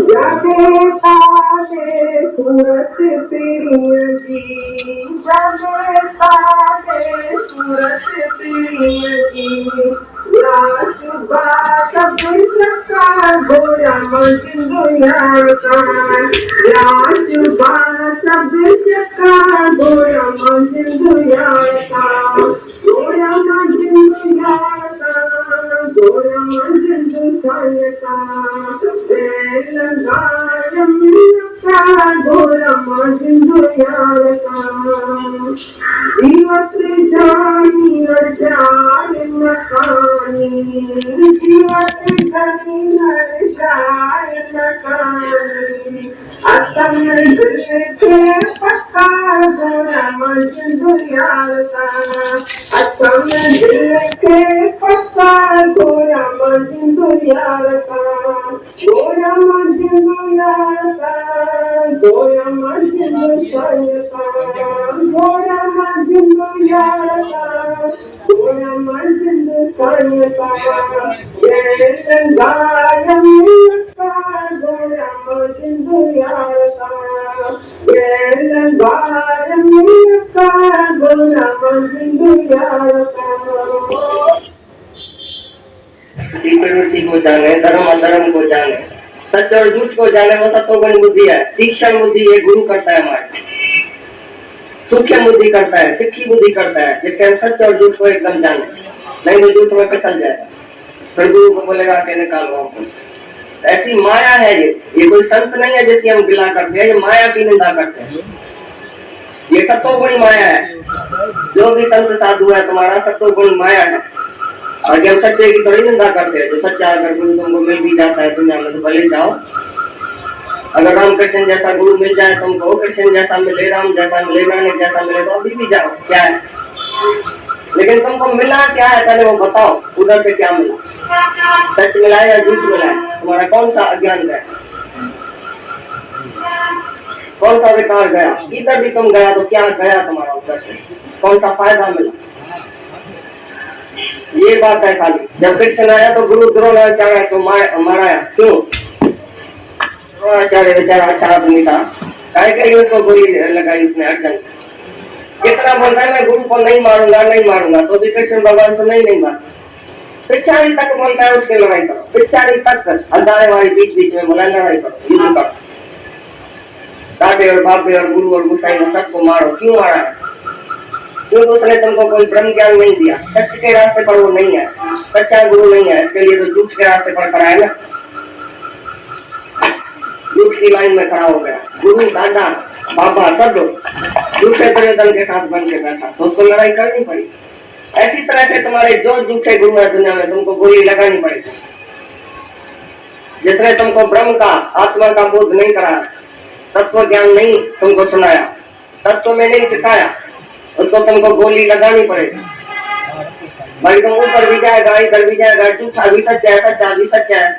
जाने तारे सूरत तेरी जी, जाने तारे सूरत तेरी याद बात बिसका गोया मजिंदो यारका याद बात बिसका गोया मजिंदो यारका गोया मजिंदो यारका गोया मजिंदो यारका गोया मजिंदो यारका जीवत जानी जान मकानी जीवत जानी जान मकानी असम दिल के पक्का गोया मजिंदो यारका असम दिल के पक्का गोया मजिंदो यारका गोया मजिंदो यारका गोया मजिंदो यारका गोया मजिंदो यारका गोया मजिंदो यारका ये संगायम का गोया मजिंदो यारका ये संगायम का गोया मजिंदो यारका प्रवृत्ति को जाने, धर्म अधर्म को जाने, सच और झूठ को जाने, वो सत्वगुण बुद्धि है। तीक्ष्ण बुद्धि ये गुरु करता है हमारे, सूक्ष्म बुद्धि करता है, तिखी बुद्धि करता है, जिससे हम सच और झूठ को एकदम जाने, नहीं तो झूठ में फिसल जाएगा, फिर गुरु को बोलेगा कि निकालो हमको। ऐसी माया है ये कोई संत नहीं है जिसकी हम गिला करते हैं, ये माया की निंदा करते हैं। ये सत्वगुणी माया है, जो भी संत साधु है तुम्हारा सत्वगुण माया है। और जब सच्चे की थोड़ी निंदा करते हैं, जो सच्चा अगर गुरु तुमको मिल भी जाता है दुनिया में तो भले जाओ। अगर रामकृष्ण जैसा गुरु मिल जाए तुमको, कृष्ण जैसा मिले, राम जैसा मिले, नानक जैसा मिले, तो अभी भी जाओ, क्या है। लेकिन तुमको मिला क्या है पहले वो बताओ, उधर से क्या मिला, सच मिला या झूठ मिला है, तुम्हारा कौन सा अज्ञान गया, कौन सा विकार गया। इधर भी तुम गया तो क्या गया तुम्हारा उधर से, कौन सा फायदा मिला, ये बात है खाली। जब कृष्ण आया तो गुरु द्रोणाचार्य को माराया, क्यों। द्रोणाचार्य बेचारा अच्छा आदमी था, उसको गोली लगाई उसने अर्जुन। कितना बोल रहा है मैं गुरु को नहीं मारूंगा नहीं मारूंगा, तो भी कृष्ण भगवान को नहीं मार। पिछाड़ी तक बोलता है उसके लड़ाई करो, पिछाड़ी तक अंधारे वाली बीच बीच में बोला लड़ाई करो, युद्ध करो, दादे और बाबे और गुरु और गुसाई सबको मारो। क्यों मारा है, क्योंकि उसने तुमको कोई ब्रह्म ज्ञान नहीं दिया, सत्य के रास्ते पर वो नहीं है, सच्चा गुरु नहीं है, इसके लिए तो झूठ के रास्ते पर खड़ा है ना, झूठ की लाइन में खड़ा हो गया। गुरु दादा बाबा सब लोग झूठे दुर्योधन के साथ बन के बैठा, तो उसको लड़ाई करनी पड़ी। ऐसी तरह से तुम्हारे जो झूठे गुरु है दुनिया में तुमको गोली लगानी पड़ेगी। जिसने तुमको ब्रह्म का आत्मा का बोध नहीं कराया, तत्व ज्ञान नहीं तुमको सुनाया, तत्व में नहीं सिखाया, उसको तुमको गोली लगानी पड़ेगी। भाई तुम ऊपर भी जाएगा इधर भी जाएगा, झूठा भी सच्चा है, सच्चा भी सच्चा है,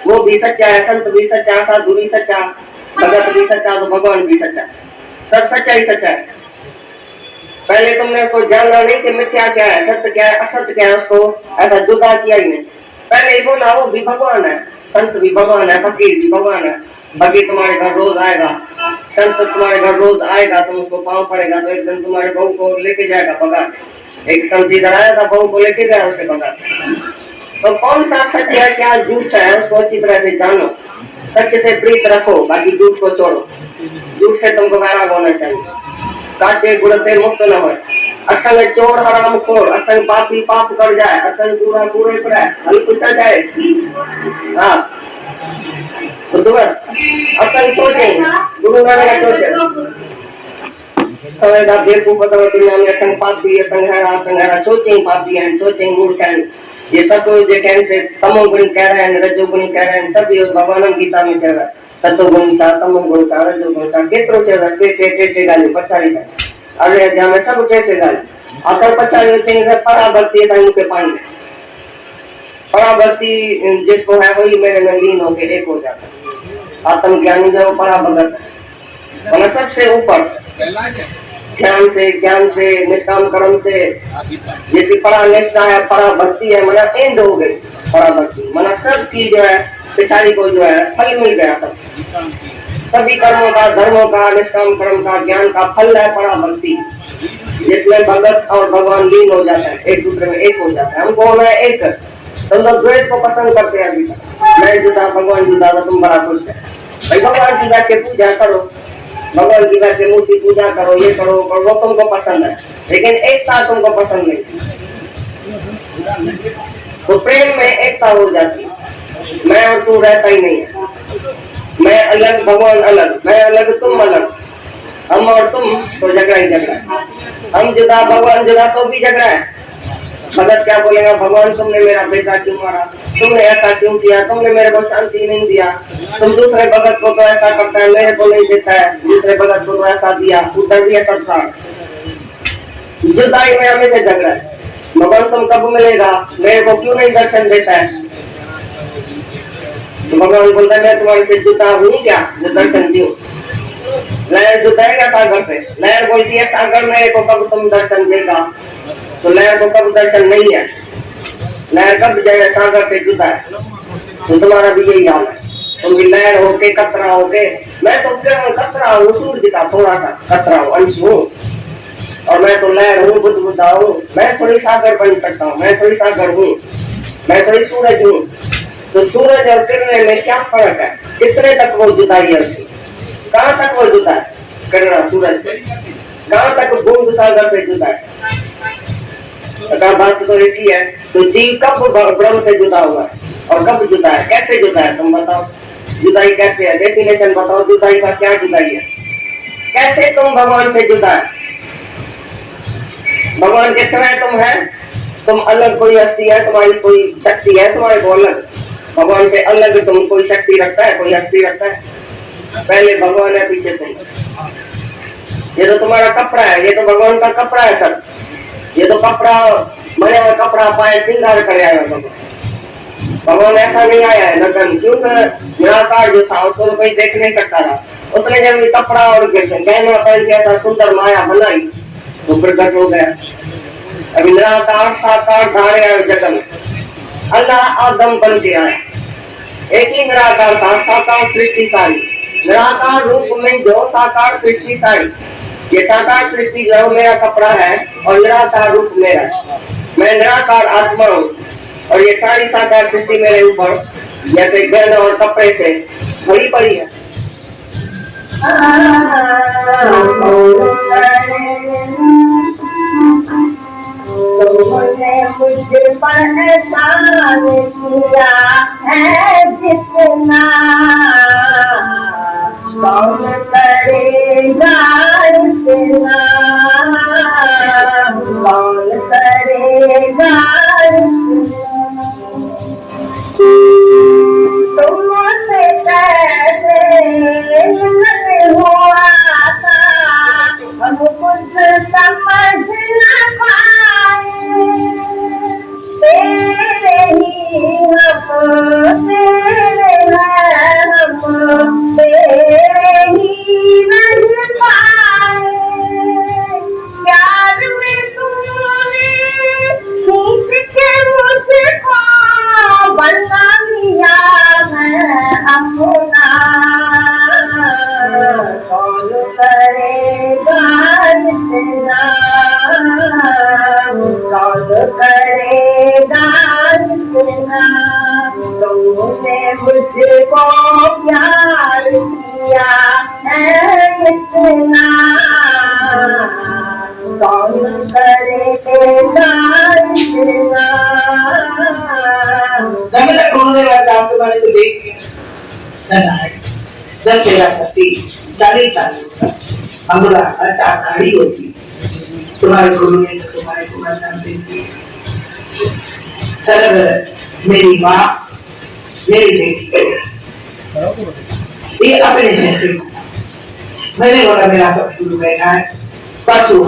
वो भी सच्चा है, संत भी सच्चा, साधु भी सच्चा, भगत भी सच्चा, तो भगवान भी सच्चा, सब सच्चा ही सच्चा है। पहले तुमने उसको जानना नहीं कि मिथ्या क्या है, सत्य क्या है, असत्य क्या है, उसको ऐसा जुदा किया ही नहीं। पहले ही बोला वो भी भगवान है, संत भी भगवान है, फकीर भी भगवान है। फकीर तुम्हारे घर रोज आएगा, संत तुम्हारे घर रोज आएगा, तुम उसको पाँव पड़ेगा तो एक दिन तुम्हारे बहू को लेके जाएगा भगा। एक संत इधर आया था, बहू को लेके गया उसे भगा। तो कौन सा सत्य है क्या झूठ है, उसको अच्छी तरह से जानो, सत्य से प्रीत रखो, बाकी झूठ को छोड़ो। झूठ से तुमको वैराग होना चाहिए, काटे गुड़ से मुक्त न हो। असंग चोर हराम खोर, असंग पापी पाप कर जाए, असंग पूरा पूरे पर पूछा जाए। हाँ तो असंग सोचे, गुरु नानक सोचे बेवकूफ दुनिया में असंग पापी असंग है, सोचे पापी है, सोचे मूर्ख है। ये सब जो कहते तमोगुणी कह रहे हैं, रजोगुणी कह रहे हैं, सब ये भगवान गीता में कह रहा है। सतोगुण था, तमोगुण था, रजोगुण था, केतरो टे गाली पछाड़ी था। अरे अध्याय में सब टे गाली आकर पछाड़ी होते हैं। पराभक्ति है उनके पानी, पराभक्ति जिसको है वही मेरे में लीन होकर एक हो जाता। आत्मज्ञानी जो पराभगत है, सबसे ऊपर ध्यान से, ज्ञान से, निष्काम कर्म से, जैसी परा निष्ठा है, परा भक्ति है, मना एंड हो गई परा भक्ति, मना सब चीज जो है पिछाड़ी को जो है फल मिल गया। सब सभी कर्मों का, धर्मों का, निष्काम कर्म का, ज्ञान का फल है परा भक्ति, जिसमें भगत और भगवान लीन हो जाता है, एक दूसरे में एक हो जाता है। हमको होना है एक। तुम लोग द्वैत को पसंद करते हैं अभी तक, मैं जुदा भगवान जुदा, तो तुम बड़ा खुश है भाई। भगवान की बैठ के पूजा करो, भगवान की बैठ के मूर्ति पूजा करो, ये करो, वो तुमको पसंद है, लेकिन एकता तुमको पसंद नहीं। तो प्रेम में एकता हो जाती है, मैं और तू रहता ही नहीं है। मैं अलग, भगवान अलग, मैं अलग, तुम अलग, हम और तुम तो झगड़ा ही झगड़ा, हम जुदा, भगवान जुदा, तो भी झगड़ा है। भगत क्या बोलेगा, भगवान तुमने मेरा बेटा क्यों मारा, तुमने ऐसा क्यों किया, तुमने मेरे को शांति नहीं दिया, तुम दूसरे भगत को तो ऐसा करता है, मेरे को नहीं देता है, दूसरे भगत को तो ऐसा दिया, उधर भी ऐसा था। जुदाई में हमें से झगड़ा है। भगवान तुम कब मिलेगा, मेरे को क्यों नहीं दर्शन देता है। तो भगवान बोलता है मैं तुम्हारे से जुदा हूँ क्या जो दर्शन दूं। लहर जुदाएगा सागर से, लहर बोलती है सागर मेरे को कब तुम दर्शन देगा, तो लहर को कब दर्शन नहीं है, लहर कब जाए सागर से जुदा है। तो तुम्हारा भी यही हाल है, तुम भी लहर होके कतरा होके, मैं तो कतरा हूँ, सूर्य का थोड़ा सा कतरा हूँ, अंश हूँ, और मैं तो लहर हूँ, बुद्ध बुद्धा हूँ, मैं थोड़ी सागर बन सकता हूँ, मैं थोड़ी सागर हूँ, मैं थोड़ी सूरज हूँ। तो सूरज और किरणें में क्या फर्क है, कितने तक वो जुदाई है उसकी, कहाँ तक वो जुदा है किरण सूरज से, कहाँ तक बूंद सागर से जुदा है। बात तो ऐसी है, तो जीव कब ब्रह्म से जुदा हुआ है और कब जुदा है, कैसे जुदा है, तुम बताओ जुदाई कैसे है, डेफिनेशन बताओ जुदाई का, क्या जुदाई है, कैसे तुम भगवान से जुदा है। भगवान के समय तुम है, तुम अलग, कोई हस्ती है, तुम्हारी कोई शक्ति है, तुम्हारे को अलग, भगवान से अलग तुम कोई शक्ति रखता है, कोई हस्ती रखता है। पहले भगवान है, पीछे तुम। ये तो तुम्हारा कपड़ा है, ये तो भगवान का कपड़ा है सर, ये तो कपड़ा बने हुए कपड़ा पाए श्रृंगार कर आया भगवान ऐसा नहीं आया है नगन, क्योंकि निराकार जो था उसको तो कोई देख नहीं सकता था, उसने जब कपड़ा और गहना पहन के ऐसा सुंदर माया बनाई तो प्रकट हो गया। अभी निराकार साकार धारे आए जगत में, अल्लाह आदम बन के आया, एक ही निराकार था, साकार सृष्टि सारी, निराकार रूप में जो साकार सृष्टि सारी, ये साकार सृष्टि जो मेरा कपड़ा है और निराकार रूप मेरा है, मैं निराकार आत्मा हूँ और ये सारी साकार सृष्टि मेरे ऊपर जैसे गहना और कपड़े से भरी पड़ी है। तुमने मुझ पर एहसान किया है जितना, कौन करेगा इतना, कौन करेगा तुमसे कैसे नहीं हुआ था, हम कुछ समझ न पाए, तेरे ही हम, तेरे हम, तेरे ही रह पाए। प्यार में तूने खींच के मुझको बना लिया है अपना, कौन करेगा इतना, कौन करेगा इतना, तुमने मुझको प्यार किया है इतना, कौन करेगा इतना। जब तक उन्होंने आपके बारे को देख जब तेरा पति 40 साल हमरा अच्छा गाड़ी होती, तुम्हारे गुरु ने तुम्हारे को जानते थे, सर मेरी माँ मेरी बेटी, ये अपने जैसे मैंने बोला मेरा सब शुरू बैठा है, परसों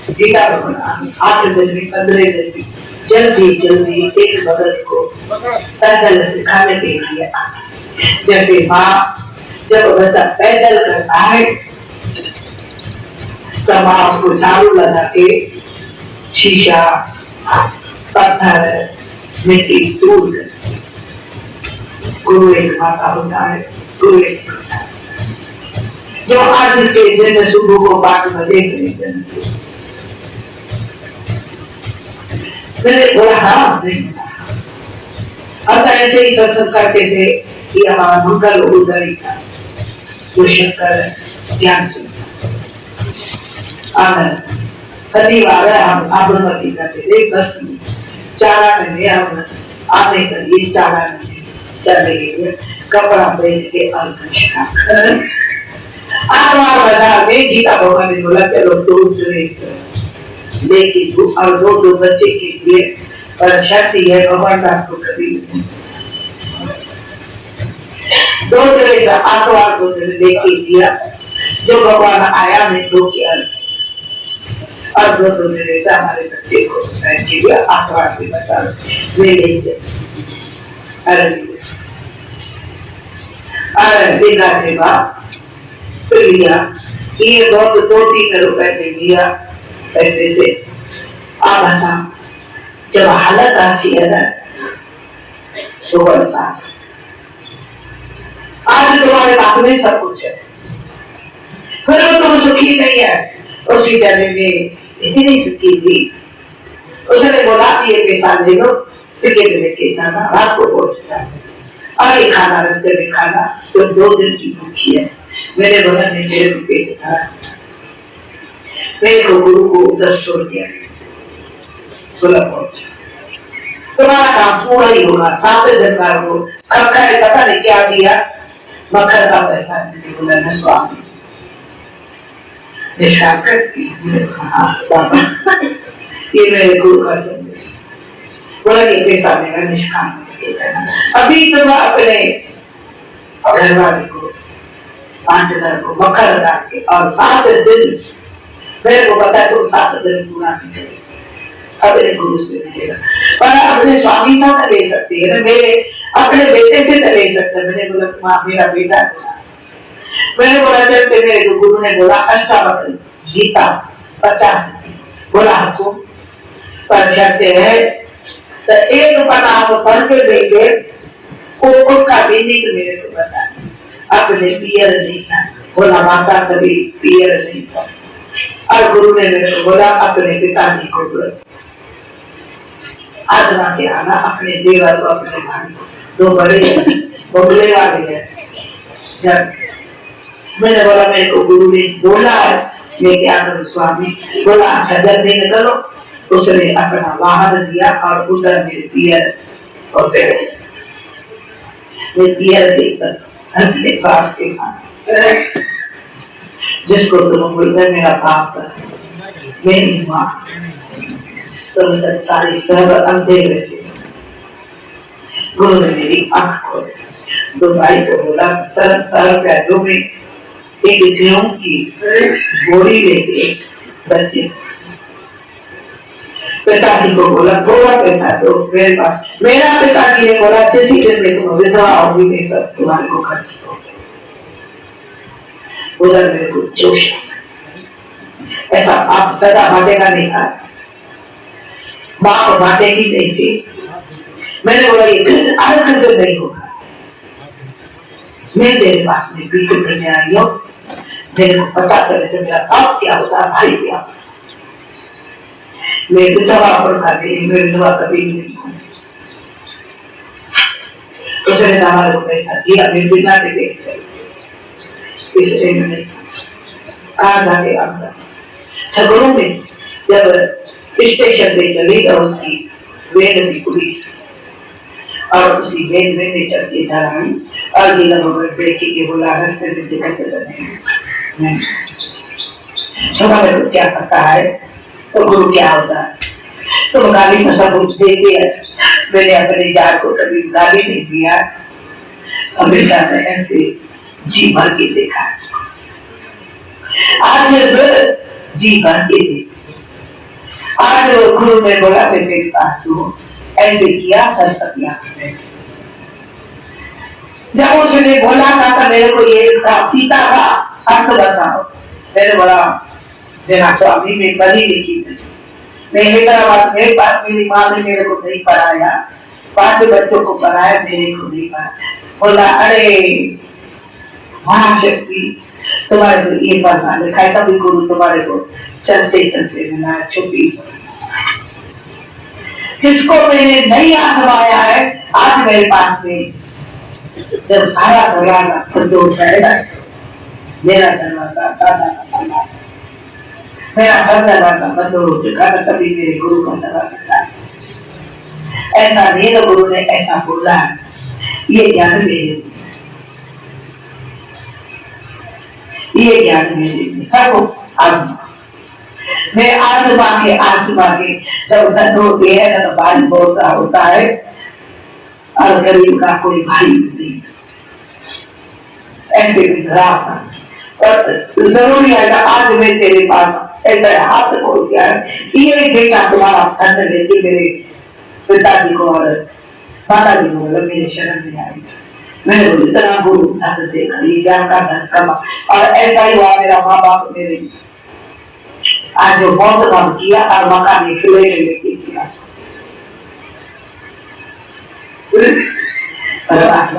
गीता भगवान 8 दिन में 15 दिन में जल्दी जल्दी एक भगत को पैदल सिखाने के लिए, जैसे माँ जब बच्चा पैदल करता है तब उसको झाड़ू लगा के शीशा, पत्थर, मिट्टी दूर कर। गुरु एक माता होता है, गुरु एक होता है जो आज के दिन सुबह को 5 बजे से जन्म। मैंने बोला हाँ नहीं। अब ऐसे ही सत्संग करते थे कि हमारा मंगल उधर ही था, जो शंकर ज्ञान सुनता। आनंद शनिवार हम साबरमती करते थे 10 में, 4 में हम आने के लिए 4 में चले गए, कपड़ा बेच के और आत्मा बाजार में गीता भगवान ने बोला चलो 2 ड्रेस लेके दो और 2 बच्चे के लिए, पर शर्त है भगवान दास को कभी 2 ड्रेस आत्मा को लेके दिया, जो भगवान आया ने 2 किया और 2 ड्रेस हमारे बच्चे को पहन के दिया। आत्मा के बचा ले लीजिए। देखा सेवा लिया, ये 2-3 रुपए दे दिया पैसे से। अब था जब हालत आती है ना तो बरसा, आज तुम्हारे पास में सब कुछ है, फिर वो तुम सुखी नहीं है। उसी जगह में इतनी सुखी थी, उसने बोला कि ये पैसा दे दो, टिकट लेके जाना, रात को पहुंच जाना और ये खाना रास्ते में खाना, तो 2 दिन की भूखी है। मेरे बगल में मेरे को पेट था, मेरे को गुरु को उधर छोड़ दिया, बोला पहुंचा तुम्हारा काम पूरा ही होगा। 7 दिन बाद को खरखा पता नहीं क्या दिया, मक्खन का पैसा नहीं। बोला न स्वामी निष्काम करती, ये मेरे गुरु का संदेश। बोला ये पैसा मेरा निष्काम करके जाना। अभी तो मैं अपने घरवाले को 5 दिन को मक्खन डाल के और 7 दिन मेरे को पता है तो 7 दिन पूरा नहीं करेगा, अपने गुरु से मिलेगा। पर अपने स्वामी से तो ले सकती है ना, मेरे अपने बेटे से तो ले सकते। मैंने बोला तुम मेरा बेटा है। मैंने बोला चलते, मेरे गुरु ने बोला अष्टावक्र गीता 50 बोला हमको पर चलते है तो 1 पन्ना आप पढ़ के देंगे, उसका भी नहीं मेरे को बता। अपने पियर नहीं था, बोला माता कभी पियर नहीं था। और गुरु ने मेरे को बोला अपने पिताजी को बोला आजमा के आना, अपने देवर को, अपने भाई को। 2 बड़े बगले वाले हैं। जब मैंने बोला मेरे को गुरु ने बोला है मैं क्या करूं स्वामी, बोला अच्छा जल्दी निकलो। उसने अपना वाहन दिया और उधर मेरे पियर और मैं पियर देकर अपने बाप के पास, जिसको तुम बोलते मेरा बाप मेरी माँ, तुम सारी सब अंधे रहते। गुरु ने मेरी आंख खोली। 2 भाई को बोला सर पैरों में एक गेहूं की बोरी लेके बच्चे, पिताजी को बोला थोड़ा पैसा दो मेरे पास। मेरा पिताजी ने बोला किसी दिन में तुम विधवा होगी नहीं, सब तुम्हारे को खर्च हो। उधर मेरे को जोश, ऐसा आप सदा बांटेगा नहीं था, बाप बांटेगी नहीं थी। मैंने बोला ये आज नहीं होगा, मैं तेरे पास में बिल्कुल करने आई हूँ। मेरे को पता चले तो मेरा बाप क्या होता, भाई क्या होता। मैं विधवा मैं विधवा कभी नहीं। उसने हमारे को पैसा दिया, मैं बिना देखे चली, इसलिए मैंने आज आगे आऊंगा। झगड़ों में जब स्टेशन पे चली तो उसकी वेन थी पुलिस, और उसी वेन में चल के धराई और जिला भगवान देखी के बोला रास्ते में दिक्कत नहीं। छोटा मेरे क्या पता है तो गुरु क्या होता है, तो गाली में सब दे दिया। मैंने अपने जार को कभी गाली नहीं दिया, हमेशा मैं ऐसे जी भर के देखा। आज जी भर के देखा। आज गुरु ने बोला मैं तेरे पास हूँ, ऐसे किया सर सत्या। जब उसने बोला था तो मेरे को ये इसका पिता का अर्थ बताओ। मैंने बोला मेरा स्वामी ने पढ़ी लिखी नहीं, मेरी बात मेरी माँ ने मेरे को नहीं पढ़ाया, 5 बच्चों को पढ़ाया, मेरे को नहीं पढ़ाया। बोला अरे महाशक्ति, तुम्हारे को ये पढ़ना लिखा है, तभी गुरु तुम्हारे को चलते चलते मिला, छुट्टी किसको मैंने नहीं आजमाया है, आज मेरे पास में जब सारा दरवाजा संतोष है, मेरा दरवाजा दादा मेरा सब दरवाजा बंद हो चुका है, तभी मेरे गुरु का दरवाजा है। ऐसा नहीं तो गुरु ने ऐसा बोला है, ये ज्ञान मेरे, ये ज्ञान मेरे सबको आजमा। मैं आजमा के जब धन होती है तो भाई बहुत होता है, और गरीब का कोई भाई नहीं, ऐसे भी धरासा। और जरूरी है कि आज मैं तेरे पास ऐसा हाथ खोल दिया है कि ये बेटा तुम्हारा धन लेके मेरे पिताजी को और माताजी को मेरे शरण में आई, मैंने बोली इतना गुरु धन देखा, ये ज्ञान का धन कमा। और ऐसा ही हुआ, मेरा माँ बाप मेरे आज जो बहुत काम किया और मकान खिले लेके किया,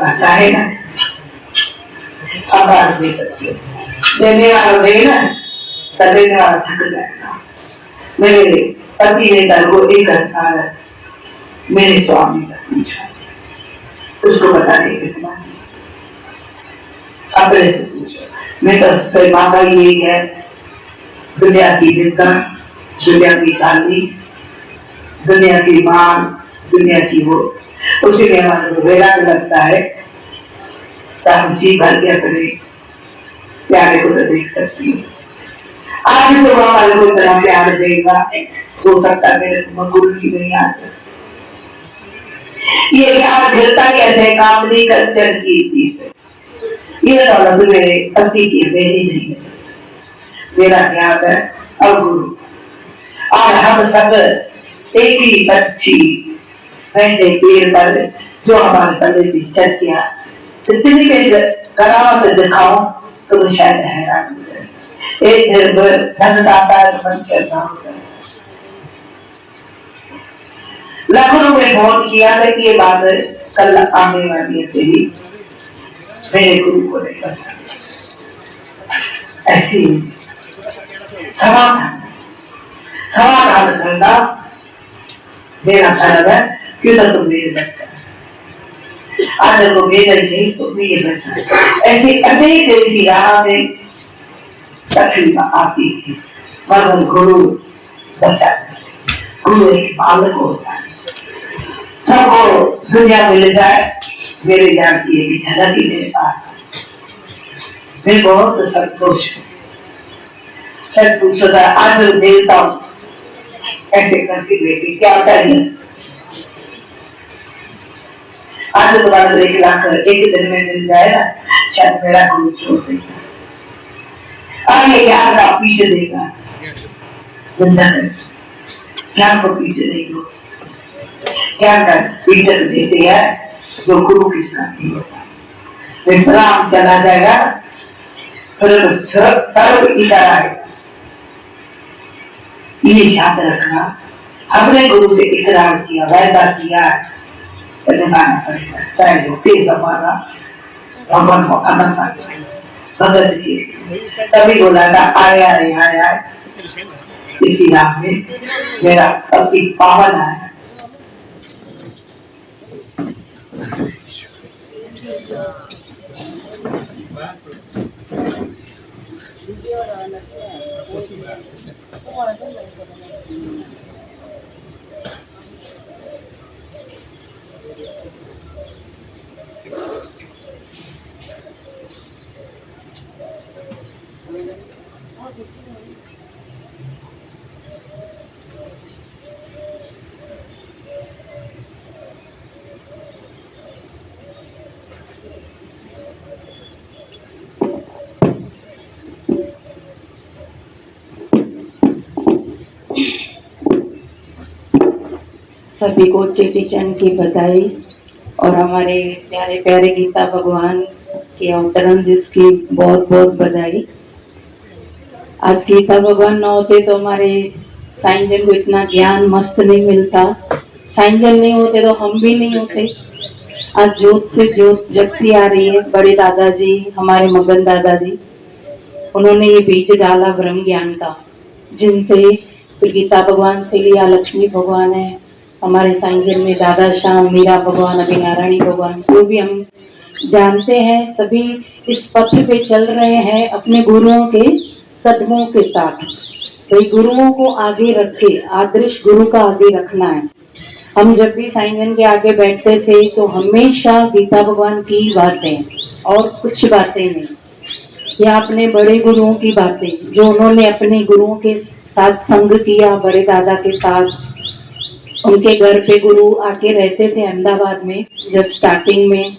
अच्छा है ना, अब बात दे सकते हो, देने वाला दे ना, तब देने वाला थक जाएगा। मेरे पति ने कल को 1 साल मेरे स्वामी से पूछा, उसको बताने कितना, अपने से पूछो। मैं तो सही मांगा यही है, दुनिया की विद्या, दुनिया की ताली, दुनिया की मान, दुनिया की वो, उसी में हमारे को वैराग्य लगता है, तो हम जी भर के अपने प्यारे को तो देख सकती हूँ। आज तो हमारे को इतना प्यार देगा, हो सकता है मेरे गुरु की नहीं आ सकती। ये प्यार गिरता कैसे, काम नहीं कर चल कीर्ति से, ये दौलत मेरे पति की मेरी नहीं है, मेरा ध्यान है और गुरु। और हम सब एक ही बच्ची बैठे पेड़ पर, जो हमारे पहले पिक्चर किया, इतनी भी करावत दिखाओ तो शायद हैरान हो जाए। एक धनदाता मनुष्य ना हो जाए। लखनऊ में फोन किया था कि ये बात कल आने वाली है तेरी, मेरे गुरु को नहीं पता, ऐसी समाधान करना मेरा धर्म है, क्यों तो तुम मेरे बच्चा, आज को मेरा नहीं तो मेरे बच्चा। ऐसे अनेक ऐसी राह में तकलीफ आती थी, मगर गुरु बचा, गुरु एक बालक होता है, सबको दुनिया मिल जाए, मेरे ज्ञान की एक झलक ही मेरे पास है, मैं बहुत संतोष हूँ। सच पूछो था, आज देवता हूँ ऐसे करके बेटी क्या चाहिए, आज तुम्हारा 1 लाख एक दिन में मिल जाए ना, शायद मेरा गुरु छोड़ देगा, आगे ज्ञान का पीछे देगा, ज्ञान को पीछे देगा, ज्ञान का पीछे देते हैं जो गुरु की साथी होता है। राम चला जाएगा, फिर सर्व इधर आएगा, ये याद रखना। हमने गुरु से इकरार किया, वायदा किया, निभाना पड़ेगा, चाहे वो तेज हमारा भगवान को अनंत भगत किए। तभी बोला था आया इसी राह में मेरा पति पावन आया। सभी को चेटी चंड की बधाई और हमारे प्यारे प्यारे गीता भगवान के अवतरण दिवस की बहुत बहुत बधाई। आज गीता भगवान न होते तो हमारे साईं जन को इतना ज्ञान मस्त नहीं मिलता। साईं जन नहीं होते तो हम भी नहीं होते। आज ज्योत से ज्योत जगती आ रही है। बड़े दादाजी, हमारे मगन दादाजी, उन्होंने ये बीज डाला ब्रह्म ज्ञान का, जिनसे फिर गीता भगवान से लिया, लक्ष्मी भगवान है, हमारे साईं जन में दादा श्याम, मीरा भगवान, अभी नारायणी भगवान, जो भी हम जानते हैं, सभी इस पथ पे चल रहे हैं अपने गुरुओं के कदमों के साथ। तो गुरुओं को आगे रख के, आदर्श गुरु का आगे रखना है। हम जब भी साईं जन के आगे बैठते थे तो हमेशा गीता भगवान की बातें और कुछ बातें नहीं, या अपने बड़े गुरुओं की बातें, जो उन्होंने अपने गुरुओं के साथ संग किया, बड़े दादा के साथ। उनके घर पे गुरु आके रहते थे अहमदाबाद में। जब स्टार्टिंग में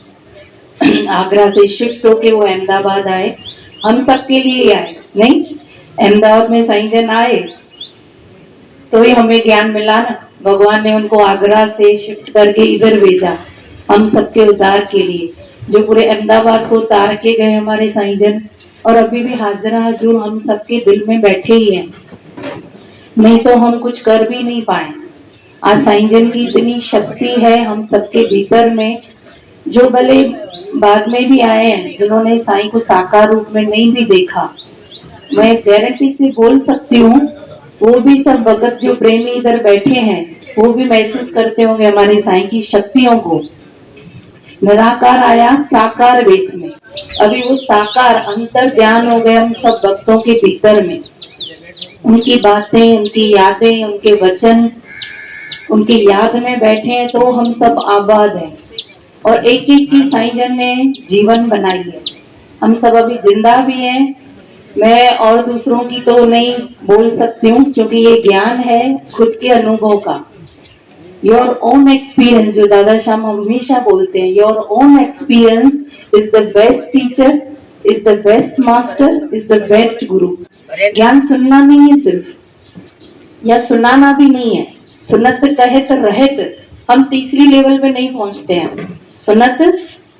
आगरा से शिफ्ट होके वो अहमदाबाद आए, हम सबके लिए आए नहीं, अहमदाबाद में साईं जन आए तो ही हमें ज्ञान मिला ना। भगवान ने उनको आगरा से शिफ्ट करके इधर भेजा हम सबके उद्धार के लिए। जो पूरे अहमदाबाद को उतार के गए हमारे साईं जन, और अभी भी हाजरा जो हम सबके दिल में बैठे ही हैं, नहीं तो हम कुछ कर भी नहीं पाए। आज साईं जन की इतनी शक्ति है हम सबके भीतर में, जो भले बाद में भी आए हैं, जिन्होंने साईं को साकार रूप में नहीं भी देखा, मैं गारंटी से बोल सकती हूँ, वो भी सब भगत जो प्रेमी इधर बैठे हैं, वो भी महसूस करते होंगे हमारे साईं की शक्तियों को। निराकार आया साकार वेश में, अभी वो साकार अंतर ध्यान हो गया हम सब भक्तों के भीतर में। उनकी बातें, उनकी यादें, उनके वचन, उनकी याद में बैठे हैं तो हम सब आबाद हैं। और एक एक की साईं जन ने जीवन बनाई है। हम सब अभी जिंदा भी हैं। मैं और दूसरों की तो नहीं बोल सकती हूँ, क्योंकि ये ज्ञान है खुद के अनुभव का। योर ओन एक्सपीरियंस, जो दादा श्याम हमेशा बोलते हैं, your own experience is the best teacher, is the best master, is the best गुरु। ज्ञान सुनना नहीं है सिर्फ, या सुनाना भी नहीं है। सुनत कहत रहत, हम तीसरी लेवल पे नहीं पहुंचते हैं। सुनत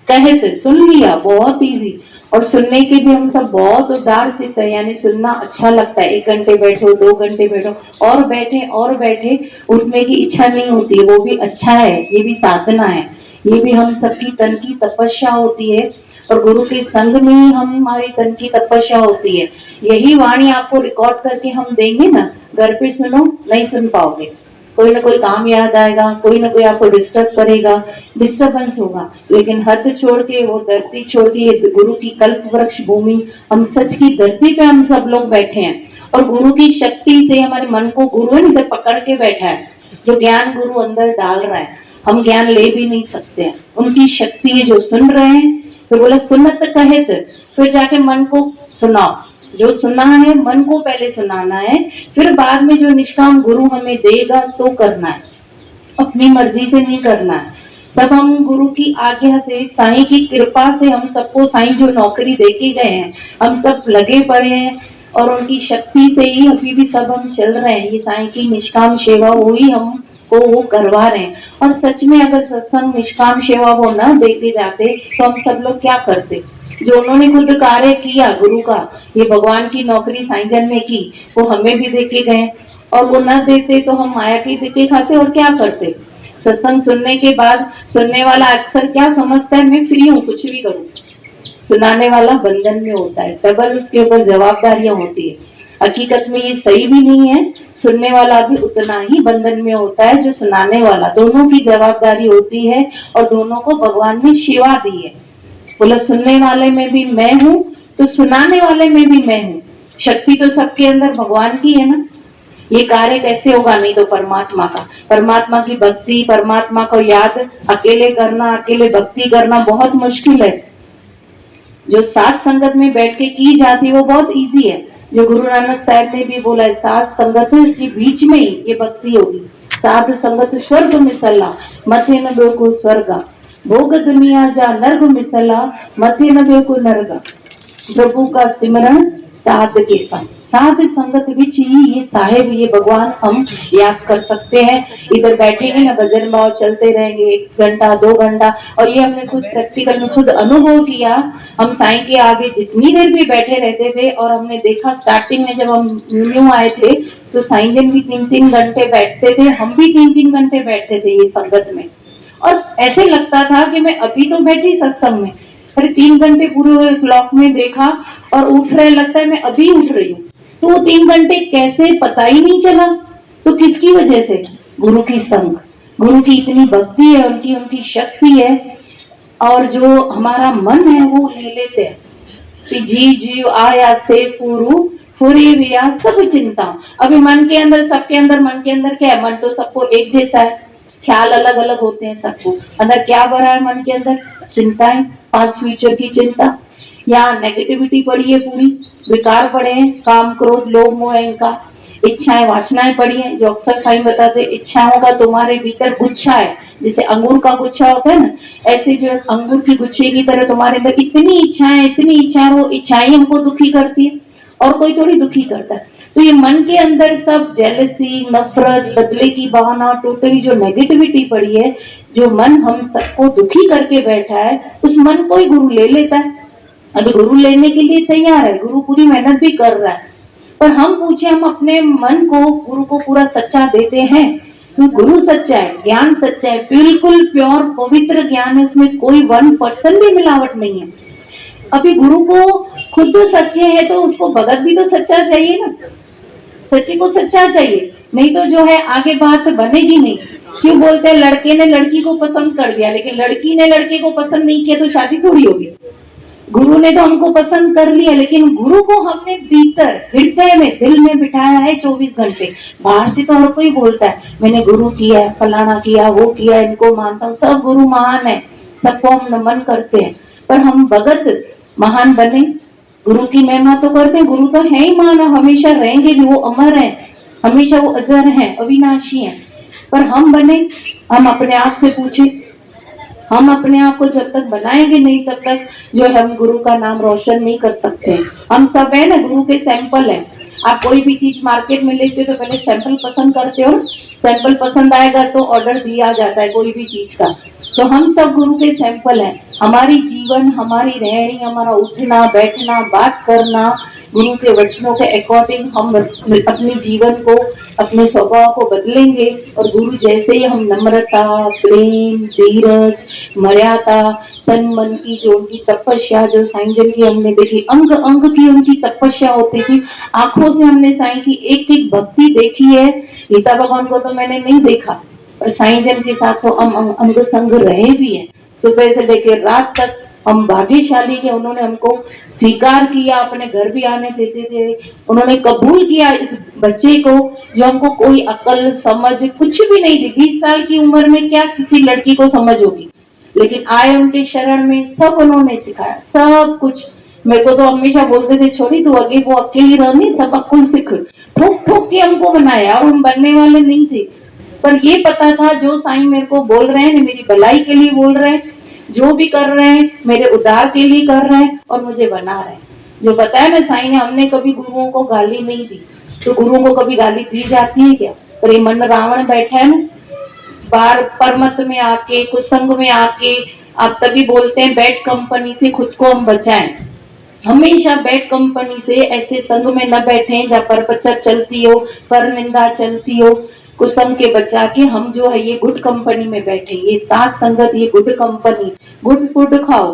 कहत, सुन लिया, बहुत इजी। और सुनने के भी हम सब बहुत उदार चित्त है, यानी सुनना अच्छा लगता है। 1 घंटे बैठो, 2 घंटे बैठो, और बैठे उठने की इच्छा नहीं होती, वो भी अच्छा है, ये भी साधना है। ये भी हम सबकी तन की तपस्या होती है, और गुरु के संग में ही हमारी तन की तपस्या होती है। यही वाणी आपको रिकॉर्ड करके हम देंगे ना, घर पे सुनो, नहीं सुन पाओगे। कोई ना कोई काम याद आएगा, कोई ना कोई आपको डिस्टर्ब करेगा, डिस्टर्बेंस होगा। लेकिन हद छोड़ के, वो धरती छोड़ के, ये गुरु की कल्प वृक्ष भूमि, हम सच की धरती पे हम सब लोग बैठे हैं, और गुरु की शक्ति से हमारे मन को गुरु है ना पकड़ के बैठा है। जो ज्ञान गुरु अंदर डाल रहा है, हम ज्ञान ले भी नहीं सकते हैं। उनकी शक्ति है जो सुन रहे हैं। तो बोला सुनत कहत, फिर जाके मन को सुनाओ। जो सुना है मन को पहले सुनाना है, फिर बाद में जो निष्काम गुरु हमें देगा तो करना है, अपनी मर्जी से नहीं करना है। सब हम गुरु की आज्ञा से, साईं की कृपा से, हम सबको साईं जो नौकरी देके गए हैं, हम सब लगे पड़े हैं, और उनकी शक्ति से ही अभी भी सब हम चल रहे हैं। ये साईं की निष्काम सेवा हुई हमको वो करवा रहे हैं। और सच में अगर सत्संग निष्काम सेवा वो न देके जाते तो हम सब लोग क्या करते। जो उन्होंने खुद कार्य किया गुरु का, ये भगवान की नौकरी साईं जन ने की, वो हमें भी देके गए, और वो न देते तो हम माया की देके खाते और क्या करते। सत्संग सुनने के बाद सुनने वाला अक्सर क्या समझता है, मैं फ्री हूँ, कुछ भी करूँ। सुनाने वाला बंधन में होता है, डबल उसके ऊपर जवाबदारियां होती है। हकीकत में ये सही भी नहीं है। सुनने वाला भी उतना ही बंधन में होता है जो सुनाने वाला। दोनों की जवाबदारी होती है, और दोनों को भगवान ने सेवा दी है। बोला सुनने वाले में भी मैं हूँ, तो सुनाने वाले में भी मैं हूँ। शक्ति तो सबके अंदर भगवान की है ना। ये कार्य कैसे होगा, नहीं तो परमात्मा का। परमात्मा की भक्ति, परमात्मा को याद अकेले करना, अकेले भक्ति करना बहुत मुश्किल है। जो साथ संगत में बैठ के की जाती है वो बहुत इजी है। जो गुरु नानक साहब ने भी बोला है, साथ संगत के बीच में ही ये भक्ति होगी। साध संगत स्वर्ग मिसला, मथे न बेको स्वर्गा, भोग दुनिया जा नर्ग मिसला, मथे न बेको नरगा। प्रभु का सिमरन साध के संग। साध संगत विच ही ये साहेब ये भगवान हम याद कर सकते हैं। इधर बैठेंगे ना भजन भाव चलते रहेंगे 1 घंटा 2 घंटा, और ये हमने खुद प्रैक्टिकल में खुद अनुभव किया। हम साईं के आगे जितनी देर भी बैठे रहते थे, और हमने देखा स्टार्टिंग में जब हम न्यू आए थे तो साईं जन भी 3-3 घंटे बैठते थे, हम भी 3-3 घंटे बैठते थे ये संगत में, और ऐसे लगता था कि मैं अभी तो बैठी सत्संग में, फिर 3 घंटे पूरे क्लॉक में देखा और उठ रहे, लगता है मैं अभी उठ रही हूँ। तो 3 घंटे कैसे पता ही नहीं चला। तो किसकी वजह से? गुरु की संग, गुरु की इतनी भक्ति है, उनकी उनकी शक्ति है, और जो हमारा मन है वो ले लेते हैं कि जी जीव आया से फुरु फुरी विया सब चिंता। अभी मन के अंदर, सबके अंदर मन के अंदर क्या है? मन तो सबको एक जैसा है, ख्याल अलग अलग होते हैं सबको। अंदर क्या भरा है मन के अंदर? चिंताएं, पास्ट फ्यूचर की चिंता, यहाँ नेगेटिविटी पड़ी है, पूरी विकार पड़े हैं, काम क्रोध लोभ मोह अहंकार, इच्छाएं वासनाएं पड़ी हैं। जो अक्सर साईं बताते, इच्छाओं का तुम्हारे भीतर गुच्छा है, जैसे अंगूर का गुच्छा होता है ना, ऐसे जो अंगूर की गुच्छे की तरह तुम्हारे अंदर इतनी इच्छाएं, वो इच्छाएं हमको दुखी करती है, और कोई थोड़ी दुखी करता है। तो ये मन के अंदर सब जेलसी, नफरत, बदले की भावना, टोटली जो नेगेटिविटी पड़ी है, जो मन हम सबको दुखी करके बैठा है, उस मन को ही गुरु ले लेता है। अभी गुरु लेने के लिए तैयार है, गुरु पूरी मेहनत भी कर रहा है, पर हम पूछे, हम अपने मन को गुरु को पूरा सच्चा देते हैं? तो गुरु सच्चा है, ज्ञान सच्चा है, बिल्कुल प्योर पवित्र ज्ञान है, उसमें कोई 1% भी मिलावट नहीं है। अभी गुरु को खुद तो सच्चे है, तो उसको भगत भी तो सच्चा चाहिए ना, सच्चे को सच्चा चाहिए, नहीं तो जो है आगे बात बनेगी नहीं। क्यों बोलते हैं लड़के ने लड़की को पसंद कर दिया, लेकिन लड़की ने लड़के को पसंद नहीं किया तो शादी थोड़ी होगी। गुरु ने तो हमको पसंद कर लिया, लेकिन गुरु को हमने भीतर हृदय में दिल में बिठाया है 24 घंटे। बाहर से तो हर कोई बोलता है मैंने गुरु किया है, फलाना किया, वो किया, इनको मानता हूँ, सब गुरु महान है, सबको हम नमन करते हैं, पर हम भगत महान बने, गुरु की महिमा तो करते हैं। गुरु तो है ही महान, हमेशा रहेंगे भी, वो अमर है, हमेशा वो अजर है, अविनाशी है, पर हम बने। हम अपने आप से पूछे, हम अपने आप को जब तक बनाएंगे नहीं तब तक जो है हम गुरु का नाम रोशन नहीं कर सकते। हम सब है ना गुरु के सैंपल है। आप कोई भी चीज मार्केट में लेते हो तो पहले सैंपल पसंद करते हो, सैंपल पसंद आएगा तो ऑर्डर दिया जाता है कोई भी चीज का। तो हम सब गुरु के सैंपल हैं। हमारी जीवन, हमारी रहनी, हमारा उठना बैठना, बात करना, गुरु के वचनों के अकॉर्डिंग हम अपने जीवन को, अपने स्वभाव को बदलेंगे। और गुरु जैसे ही हम नम्रता, प्रेम, धीरज, मर्यादा, तन मन की जो उनकी तपस्या, जो साईं जन की हमने देखी, अंग अंग की उनकी तपस्या होती थी, आंखों से हमने साईं की एक एक भक्ति देखी है। गीता भगवान को तो मैंने नहीं देखा, और साईं जन के साथ तो हम अंग संग रहे भी हैं, सुबह से लेकर रात तक। हम भाग्यशाली के उन्होंने हमको स्वीकार किया, अपने घर भी आने देते थे, उन्होंने कबूल किया इस बच्चे को जो हमको कोई अकल समझ कुछ भी नहीं थी। 20 साल की उम्र में क्या किसी लड़की को समझ होगी, लेकिन आए उनके शरण में, सब उन्होंने सिखाया, सब कुछ। मेरे को तो हमेशा बोलते थे छोड़ी तू आगे वो अकेली रहनी, सब अकुल सीख, ठोक ठोक के हमको बनाया, और हम बनने वाले नहीं थे। पर ये पता था जो साईं मेरे को बोल रहे हैं, मेरी भलाई के लिए बोल रहे हैं, जो भी कर रहे हैं मेरे उद्धार के लिए कर रहे हैं, और मुझे बना रहे हैं। जो बताया ना साईं ने, हमने कभी गुरुओं को गाली नहीं दी। तो गुरुओं को कभी गाली दी जाती है क्या? पर ये मन रावण बैठा है ना, बार परमत में आके, कुसंग में आके, आप तभी बोलते हैं बैड कंपनी से खुद को हम बचाएं। हमेशा बैड कंपनी से, ऐसे संग में न बैठे जहाँ पर प्रचार चलती हो, पर निंदा चलती हो, कुसंग के बचा के हम जो है ये गुड कंपनी में बैठे। ये साथ संगत, ये गुड कंपनी, गुड फूड खाओ,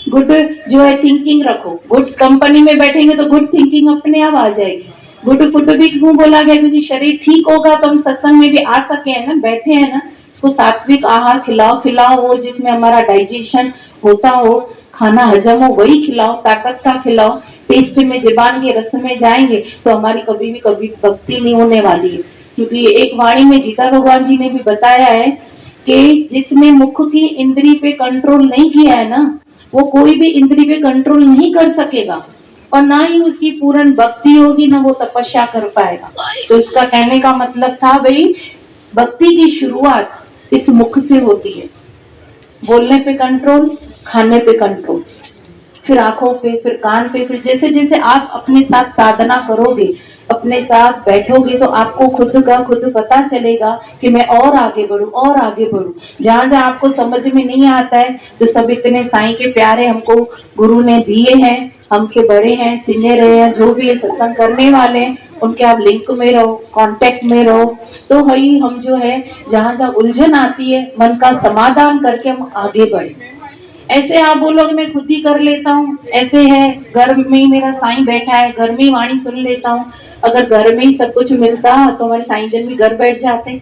गुड जो है थिंकिंग रखो। गुड कंपनी में बैठेंगे तो गुड थिंकिंग अपने आप आ जाएगी। गुड फूड भी क्यों बोला गया? क्योंकि शरीर ठीक होगा तो हम सत्संग में भी आ सके, है ना, बैठे हैं ना। इसको सात्विक आहार खिलाओ, वो जिसमें हमारा डाइजेशन होता हो, खाना हजम हो, वही खिलाओ, ताकत का खिलाओ। टेस्ट में, जुबान के रस में जाएंगे तो हमारी कभी भी भक्ति नहीं होने वाली है। क्योंकि एक वाणी में गीता भगवान जी ने भी बताया है कि जिसने मुख की इंद्री पे कंट्रोल नहीं किया है ना, वो कोई भी इंद्री पे कंट्रोल नहीं कर सकेगा, और ना ही उसकी पूर्ण भक्ति होगी, ना वो तपस्या कर पाएगा। तो इसका कहने का मतलब था भाई, भक्ति की शुरुआत इस मुख से होती है। बोलने पे कंट्रोल, खाने पे कंट्रोल, फिर आंखों पे, फिर कान पे, फिर जैसे जैसे आप अपने साथ साधना करोगे, अपने साथ बैठोगे, तो आपको खुद का खुद पता चलेगा कि मैं और आगे बढ़ूं और आगे बढ़ूं। जहां जहां आपको समझ में नहीं आता है, तो सब इतने साईं के प्यारे हमको गुरु ने दिए हैं, हमसे बड़े हैं, सीनियर हैं, जो भी ये सत्संग करने वाले हैं, उनके आप लिंक में रहो, कांटेक्ट में रहो, तो वही हम जो है जहां जहां उलझन आती है, मन का समाधान करके हम आगे बढ़े। ऐसे आप बोलोगे मैं खुद ही कर लेता हूँ, ऐसे है घर में ही मेरा साईं बैठा है, घर में ही वाणी सुन लेता हूँ। अगर घर में ही सब कुछ मिलता तो हमारे साईं जन भी घर बैठ जाते।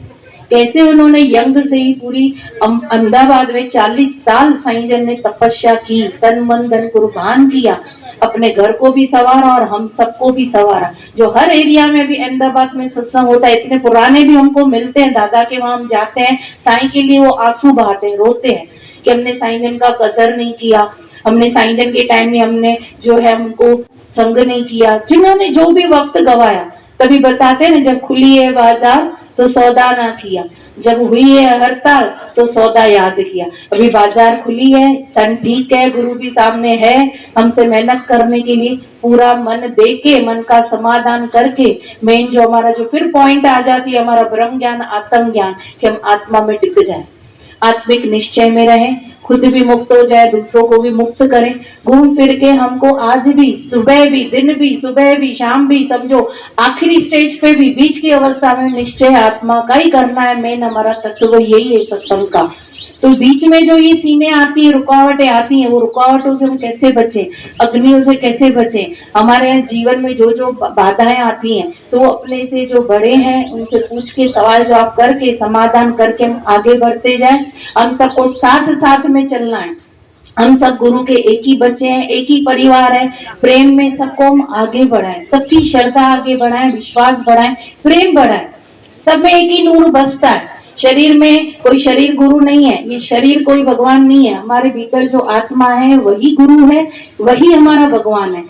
कैसे उन्होंने यंग से ही पूरी अहमदाबाद में 40 साल साईं जन ने तपस्या की, तन मन धन कुर्बान किया, अपने घर को भी संवारा और हम सबको भी संवारा। जो हर एरिया में भी अहमदाबाद में सत्संग होता है, इतने पुराने भी हमको मिलते हैं, दादा के वहां हम जाते हैं, साईं के लिए वो आंसू बहाते हैं, रोते हैं कि हमने साईं जन का कदर नहीं किया, हमने साईं जन के टाइम में हमने जो है हमको संग नहीं किया, जिन्होंने जो भी वक्त गवाया। तभी बताते हैं जब खुली है बाजार तो सौदा ना किया, जब हुई है हड़ताल तो सौदा याद किया। अभी बाजार खुली है, तन ठीक है, गुरु भी सामने है, हमसे मेहनत करने के लिए पूरा मन दे के, मन का समाधान करके, मेन जो हमारा जो फिर पॉइंट आ जाती है हमारा ब्रह्म ज्ञान, आत्म ज्ञान, कि हम आत्मा में टिक जाए, आत्मिक निश्चय में रहें, खुद भी मुक्त हो जाए, दूसरों को भी मुक्त करें। घूम फिर के हमको आज भी, सुबह भी, दिन भी, सुबह भी, शाम भी, समझो आखिरी स्टेज पे भी, बीच की अवस्था में निश्चय आत्मा का ही करना है। मेन हमारा तत्व यही है सत्संग का। तो बीच में जो ये सीने आती है, रुकावटें आती हैं, वो रुकावटों से हम कैसे बचे, अग्नियों से कैसे बचे। हमारे यहाँ जीवन में जो जो बाधाएं आती हैं, तो वो अपने से जो बड़े हैं उनसे पूछ के, सवाल जवाब करके, समाधान करके हम आगे बढ़ते जाएं। हम सबको साथ साथ में चलना है। हम सब गुरु के एक ही बच्चे हैं, एक ही परिवार है। प्रेम में सबको हम आगे बढ़ाएं, सबकी श्रद्धा आगे बढ़ाएं, विश्वास बढ़ाएं, प्रेम बढ़ाएं। सब में एक ही नूर बसता है। शरीर में कोई शरीर गुरु नहीं है, ये शरीर कोई भगवान नहीं है। हमारे भीतर जो आत्मा है वही गुरु है, वही हमारा भगवान है।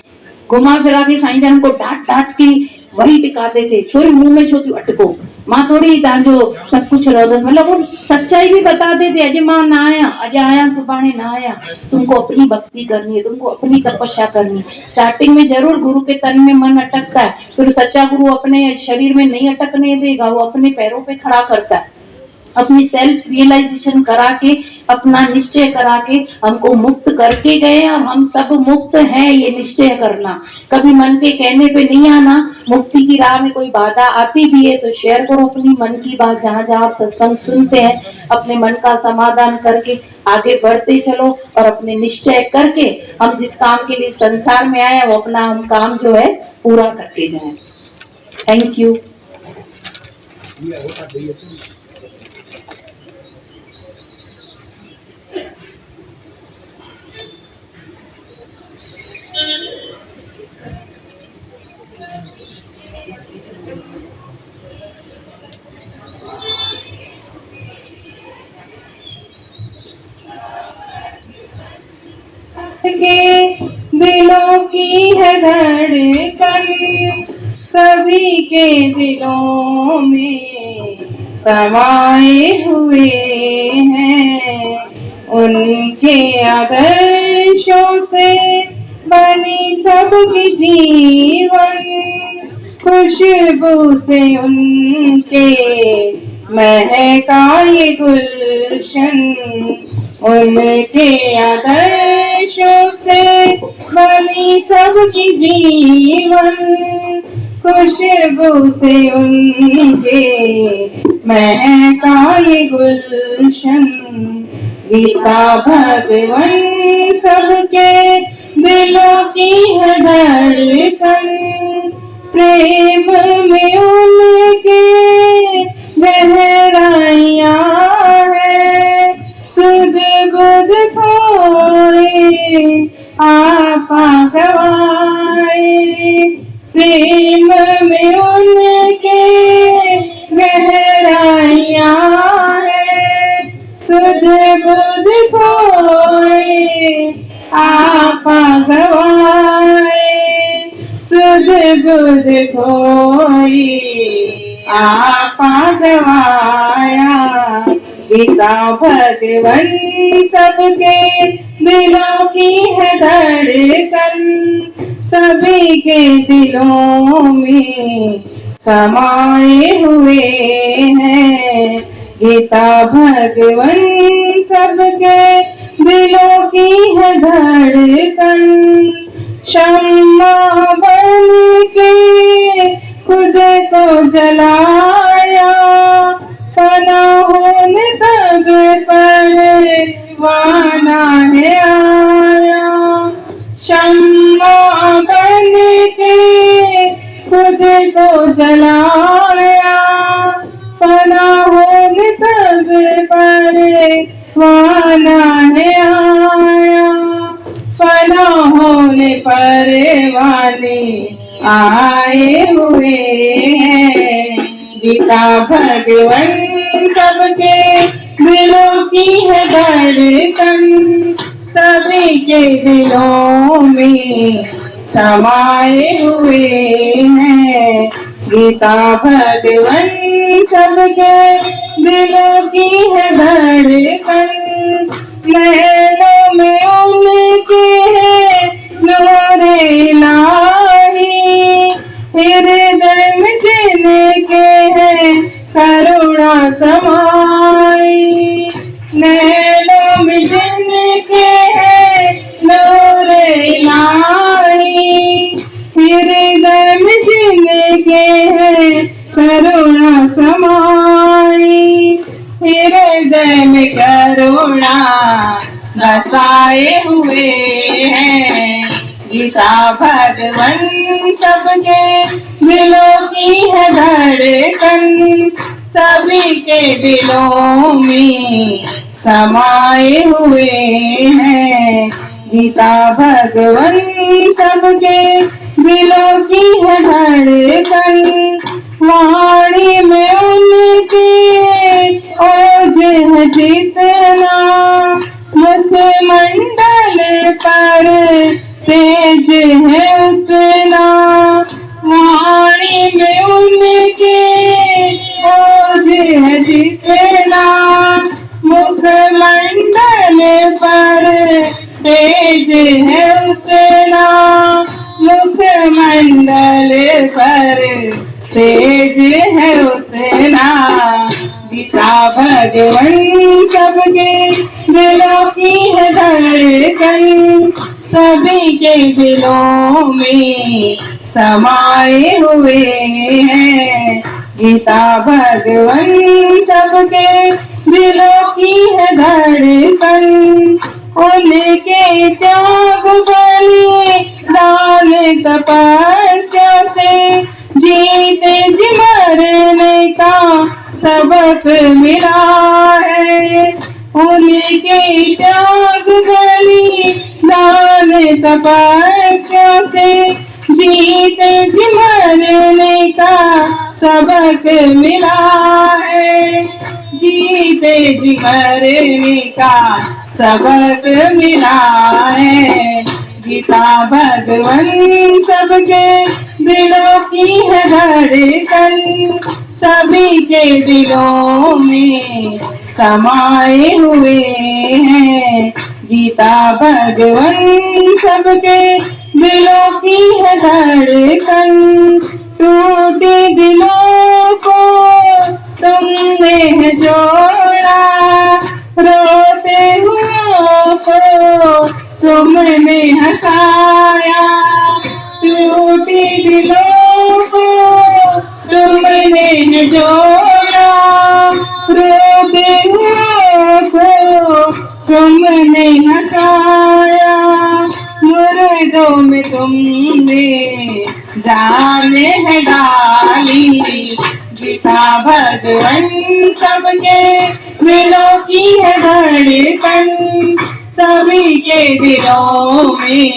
घुमा फिरा के साईं जन को डांट डांट के वही टिकाते थे, छोरी मुंह में छोती अटको, माँ थोड़ी जो सब कुछ रह, मतलब वो सच्चाई भी बताते थे। अजय माँ ना आया, अजय आया सुबाने ना आया, तुमको अपनी भक्ति करनी है, तुमको अपनी तपस्या करनी है। स्टार्टिंग में जरूर गुरु के तन में मन अटकता है, फिर सच्चा गुरु अपने शरीर में नहीं अटकने देगा, वो अपने पैरों पे खड़ा करता है। अपनी सेल्फ रियलाइजेशन करा के, अपना निश्चय करा के हमको मुक्त करके गए, और हम सब मुक्त हैं, ये निश्चय करना। कभी मन के कहने पे नहीं आना। मुक्ति की राह में कोई बाधा आती भी है तो शेयर करो अपनी मन की बात, जहां जहां आप सत्संग सुनते हैं, अपने मन का समाधान करके आगे बढ़ते चलो, और अपने निश्चय करके हम जिस काम के लिए संसार में आए वो अपना हम काम जो है पूरा करके जाए। Thank you. के दिलों की है धड़कन, सभी के दिलों में समाए हुए हैं। उनके आदर्शों से बनी सबकी जीवन, खुशबू से उनके महका ये गुलशन। उनके आदर्शों से बनी सबकी जीवन, खुशबू से उनके महका ये गुलशन। गीता भगवन सबके दिलों की है धड़कन, प्रेम में उनके गहराइयाँ है। सुध बुध खोए आपा गवाए, प्रेम में उनके गहराइयाँ है। सुध बुध खोए आपा गवाए, सुध बुध खोए आपा गवाया। गीता भगवन सबके दिलों की है धड़कन, सभी के दिलों में समाये हुए हैं। गीता भगवन सबके दिलों की है धड़कन, शम्मा बन के खुद को जलाया, फना होने तब परवाना है आया। शम्मा बन के खुद को जलाया, फना होने तब परवाना है आया। फना होने परवाने आए हुए हैं। गीता भगवन सबके दिलों की है धड़कन, सभी के दिलों में समाये हुए हैं। गीता भगवन सबके दिलों की है धड़कन, नैनों में उनके है नूरे इलाही, हृदय में जिनके है करुणा समाई। नैनों में जिनके है नूरे इलाही, हृदय में जिनके है करुणा समाई। हृदय में करुणा बसाए हुए हैं। गीता भगवन सबके दिलों की है धड़कन, सभी के दिलों में समाये हुए हैं। गीता भगवन सबके दिलों की है धड़कन, वाणी में उनके ओज है जितना, मुखमंडल पर तेज है उतना। वाणी में उनके ओज है जितना, मुखमंडल पर तेज है उतना। मुखमंडल पर तेज है उतना। गीता भगवन सबके दिलों की है धड़कन, सभी के दिलों में समाये हुए हैं। गीता भगवन सबके दिलों की है धड़कन, उनके त्याग बलिदान तपस्या से जीते जी मरने का सबक मिला है। उनके त्याग बलिदान तपस्या से जीते जी मरने का सबक मिला है। जीते जी मरने का सबक मिला है। गीता भगवन सबके दिलों की है धड़कन, सभी के दिलों में समाये हुए हैं। गीता भगवन सबके दिलों की है धड़कन, टूटे दिलों को तुमने है जोड़ा, रोते हुओं को तुमने हंसाया। टूटे दिलों को तुमने है जोड़ा, रोते हुओं को तुमने हंसाया। मुर्दों में तुमने जाने है डाली। गीता भगवन सबके दिलों की है धड़कन, सभी के दिलों में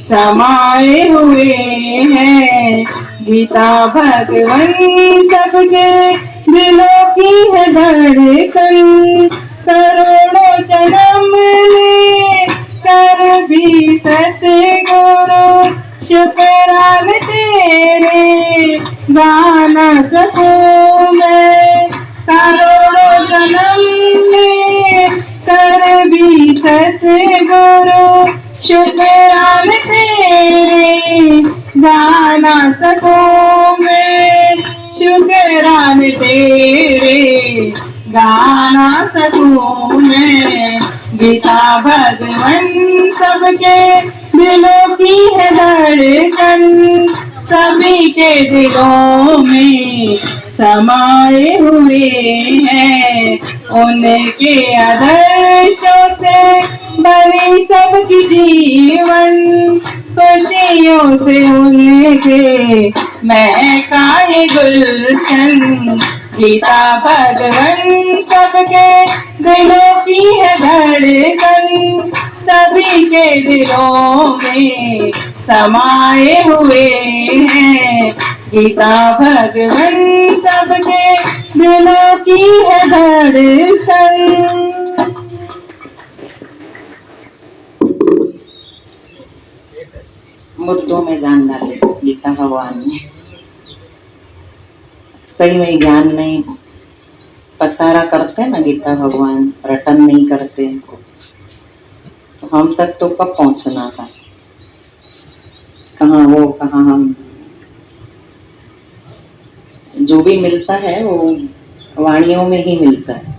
समाये हुए हैं। गीता भगवन सबके दिलों की है धड़कन, करोड़ों जन्म ले कर भी सतगुरु शुक्रान तेरे गा न सकूं मैं। करोड़ों जन्म सतगुरु शुक्रान तेरे, गा ना सकूं मैं शुक्रान तेरे, गा ना सकूं मैं। गीता भगवन सबके दिलों की है धड़कन, सभी के दिलों में समाये हुए हैं। उनके आदर्शों से बनी सबकी जीवन, खुशियों से उनके महकाए गुलशन। गीता भगवन सबके दिलों की है धड़कन, सभी के दिलों में समाये हुए हैं। गीता भगवन सबके दिलों की है धड़कन। मुद्दों में जान डाले गीता भगवान ने। सही में ज्ञान नहीं पसारा करते ना गीता भगवान, रटन नहीं करते तो हम तक तो कब पहुंचना था, कहाँ वो कहाँ हम। जो भी मिलता है वो वाणियों में ही मिलता है।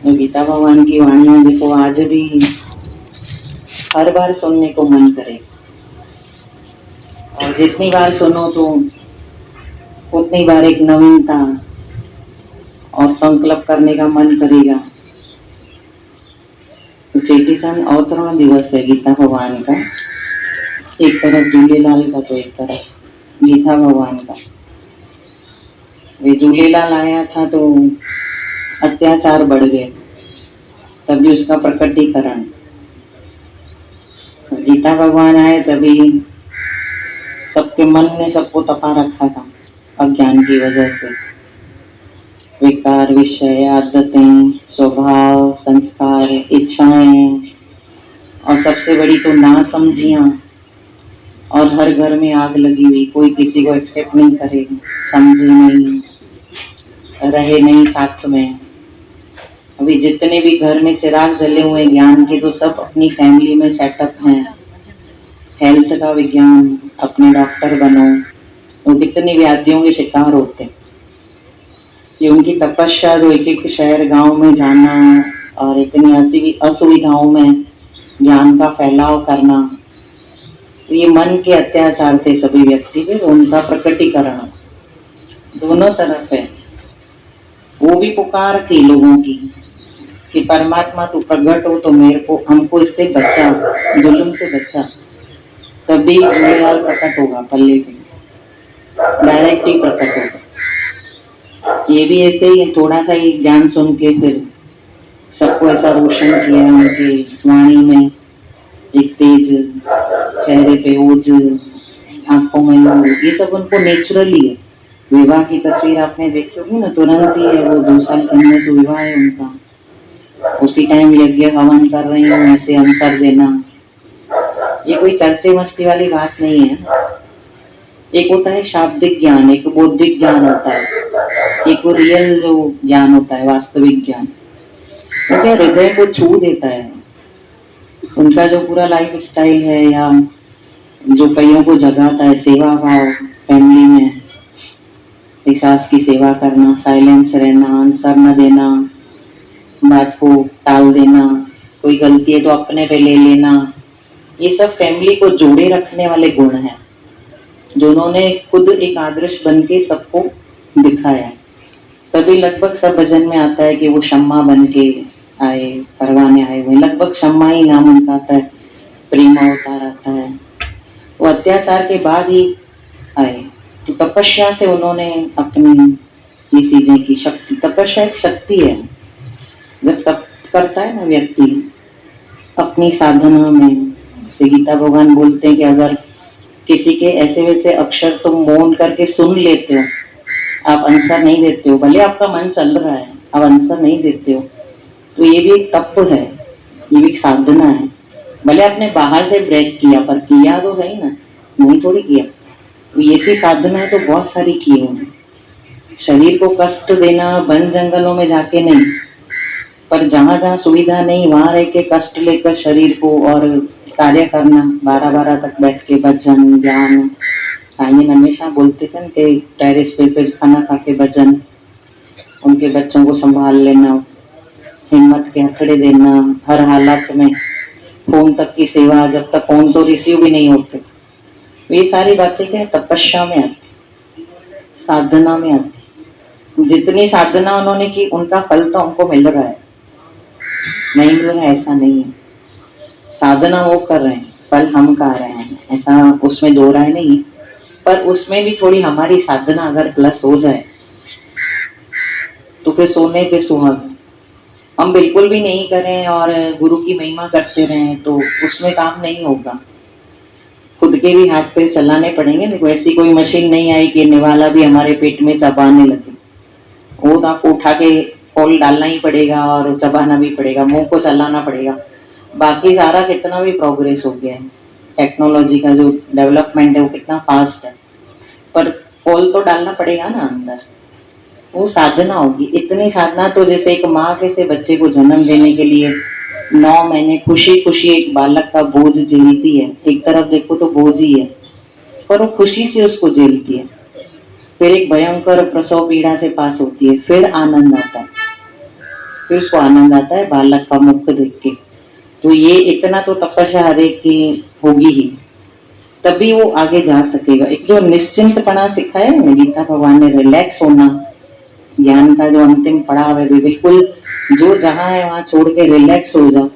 तो गीता भगवान की वाणियां देखो आज भी हर बार सुनने को मन करे, और जितनी बार सुनो तो उतनी बार एक नवीनता और संकल्प करने का मन करेगा। तो चेटी चंद अवतरण दिवस है गीता भगवान का, एक तरफ झूलेलाल का तो एक तरफ गीता भगवान का। वे झूलेलाल आया था तो अत्याचार बढ़ गए, तभी उसका प्रकटीकरण। गीता भगवान आए तभी सबके मन ने सबको तपा रखा था अज्ञान की वजह से। विकार, विषय, आदतें, स्वभाव, संस्कार, इच्छाएं और सबसे बड़ी तो नासमझियां, और हर घर में आग लगी हुई, कोई किसी को एक्सेप्ट नहीं करे, समझे नहीं, रहे नहीं साथ में। अभी जितने भी घर में चिराग जले हुए ज्ञान के तो सब अपनी फैमिली में सेटअप हैं। हेल्थ का विज्ञान, अपने डॉक्टर बनो, वो कितनी व्याधियों के शिकार होते हैं। ये उनकी तपस्या, जो एक एक शहर गांव में जाना और इतनी असुविधाओं में ज्ञान का फैलाव करना, तो ये मन के अत्याचार थे सभी व्यक्ति पे, उनका प्रकटीकरण दोनों तरफ है। वो भी पुकार थी लोगों की कि परमात्मा तू प्रकट हो तो मेरे को, हमको इससे बचा, जुल्म से बचा, तभी झूलेलाल प्रकट होगा पल्ले पे, डायरेक्ट ही प्रकट होगा। ये भी ऐसे ही थोड़ा सा ही ज्ञान सुन के फिर सबको ऐसा रोशन किया, उनकी वाणी में एक तेज, चेहरे पे ओज, आंखों में नूर, ये सब उनको नेचुरली है। विवाह की तस्वीर आपने देखी होगी ना, तुरंत ही है वो 2 साल के अंदर तो विवाह है उनका। उसी टाइम यज्ञ हवन कर रही हूँ, ऐसे आंसर देना, ये कोई चर्चे मस्ती वाली बात नहीं है। एक होता है शाब्दिक ज्ञान, एक बौद्धिक ज्ञान होता है, एक रियल जो ज्ञान होता है, वास्तविक ज्ञान, वो क्या हृदय को छू देता है। उनका जो पूरा लाइफ स्टाइल है या जो कईयों को जगाता है, सेवा भाव, फैमिली में सास की सेवा करना, साइलेंस रहना, आंसर न देना, बात को टाल देना, कोई गलती है तो अपने पे ले लेना, ये सब फैमिली को जोड़े रखने वाले गुण हैं जो उन्होंने खुद एक आदर्श बन के सबको दिखाया। तभी लगभग सब भजन में आता है कि वो शम्मा बन के आए, परवाने आए हुए, लगभग शम्मा ही नाम उनका आता है, प्रेम अवतार आता है। वो अत्याचार के बाद ही आए, तो तपस्या से उन्होंने अपनी ये चीजें की। शक्ति, तपस्या एक शक्ति है। जब तप करता है ना व्यक्ति अपनी साधना में, जैसे गीता भगवान बोलते हैं कि अगर किसी के ऐसे वैसे अक्षर तुम मौन करके सुन लेते हो, आप आंसर नहीं देते हो, भले आपका मन चल रहा है, आप आंसर नहीं देते हो, तो ये भी एक तप है, ये भी एक साधना है। भले आपने बाहर से ब्रेक किया, पर किया तो गई ना, नहीं थोड़ी किया। तो ऐसी साधना है तो बहुत सारी की उन्होंने। शरीर को कष्ट देना वन जंगलों में जाके नहीं, पर जहाँ जहाँ सुविधा नहीं वहाँ रह के कष्ट लेकर शरीर को और कार्य करना, 12-12 तक बैठ के भजन ज्ञान। साईं हमेशा बोलते थे कि टेरेस पे फिर खाना खा के भजन, उनके बच्चों को संभाल लेना, हिम्मत के हथड़े देना हर हालात में, फोन तक की सेवा, जब तक फोन तो रिसीव भी नहीं होते। ये सारी बातें क्या तपस्या में आती, साधना में आती। जितनी साधना उन्होंने की उनका फल तो हमको मिल रहा है, नहीं मिल रहा है ऐसा नहीं है। साधना वो कर रहे हैं, फल हम खा रहे हैं, ऐसा उसमें दो राय नहीं है। पर उसमें भी थोड़ी हमारी साधना अगर प्लस हो जाए तो फिर सोने पे सुहाग। हम बिल्कुल भी नहीं करें और गुरु की महिमा करते रहें तो उसमें काम नहीं होगा। खुद के भी हाथ पे चलाने पड़ेंगे। देखो ऐसी कोई मशीन नहीं आई कि निवाला भी हमारे पेट में चबाने लगे। वो तो आपको उठा के फॉल डालना ही पड़ेगा और चबाना भी पड़ेगा, मुंह को चलाना पड़ेगा। बाकी सारा कितना भी प्रोग्रेस हो गया है, टेक्नोलॉजी का जो डेवलपमेंट है वो कितना फास्ट है, पर फॉल तो डालना पड़ेगा ना अंदर। वो साधना होगी। इतनी साधना तो जैसे एक माँ कैसे बच्चे को जन्म देने के लिए 9 महीने खुशी खुशी एक बालक का बोझ झेलती है, एक तरफ देखो तो बोझ ही है, पर वो खुशी से उसको झेलती है। फिर एक भयंकर प्रसव पीड़ा से पास होती है, फिर आनंद आता है, फिर उसको आनंद आता है बालक का मुख देख के। तो ये इतना तो तपस्या हर एक की होगी ही, तभी वो आगे जा सकेगा। एक जो निश्चिंतपना सिखाया है गीता भगवान ने, रिलैक्स होना, ज्ञान का जो अंतिम पड़ाव है बिल्कुल जो जहाँ है वहाँ छोड़ के रिलैक्स हो जाओ,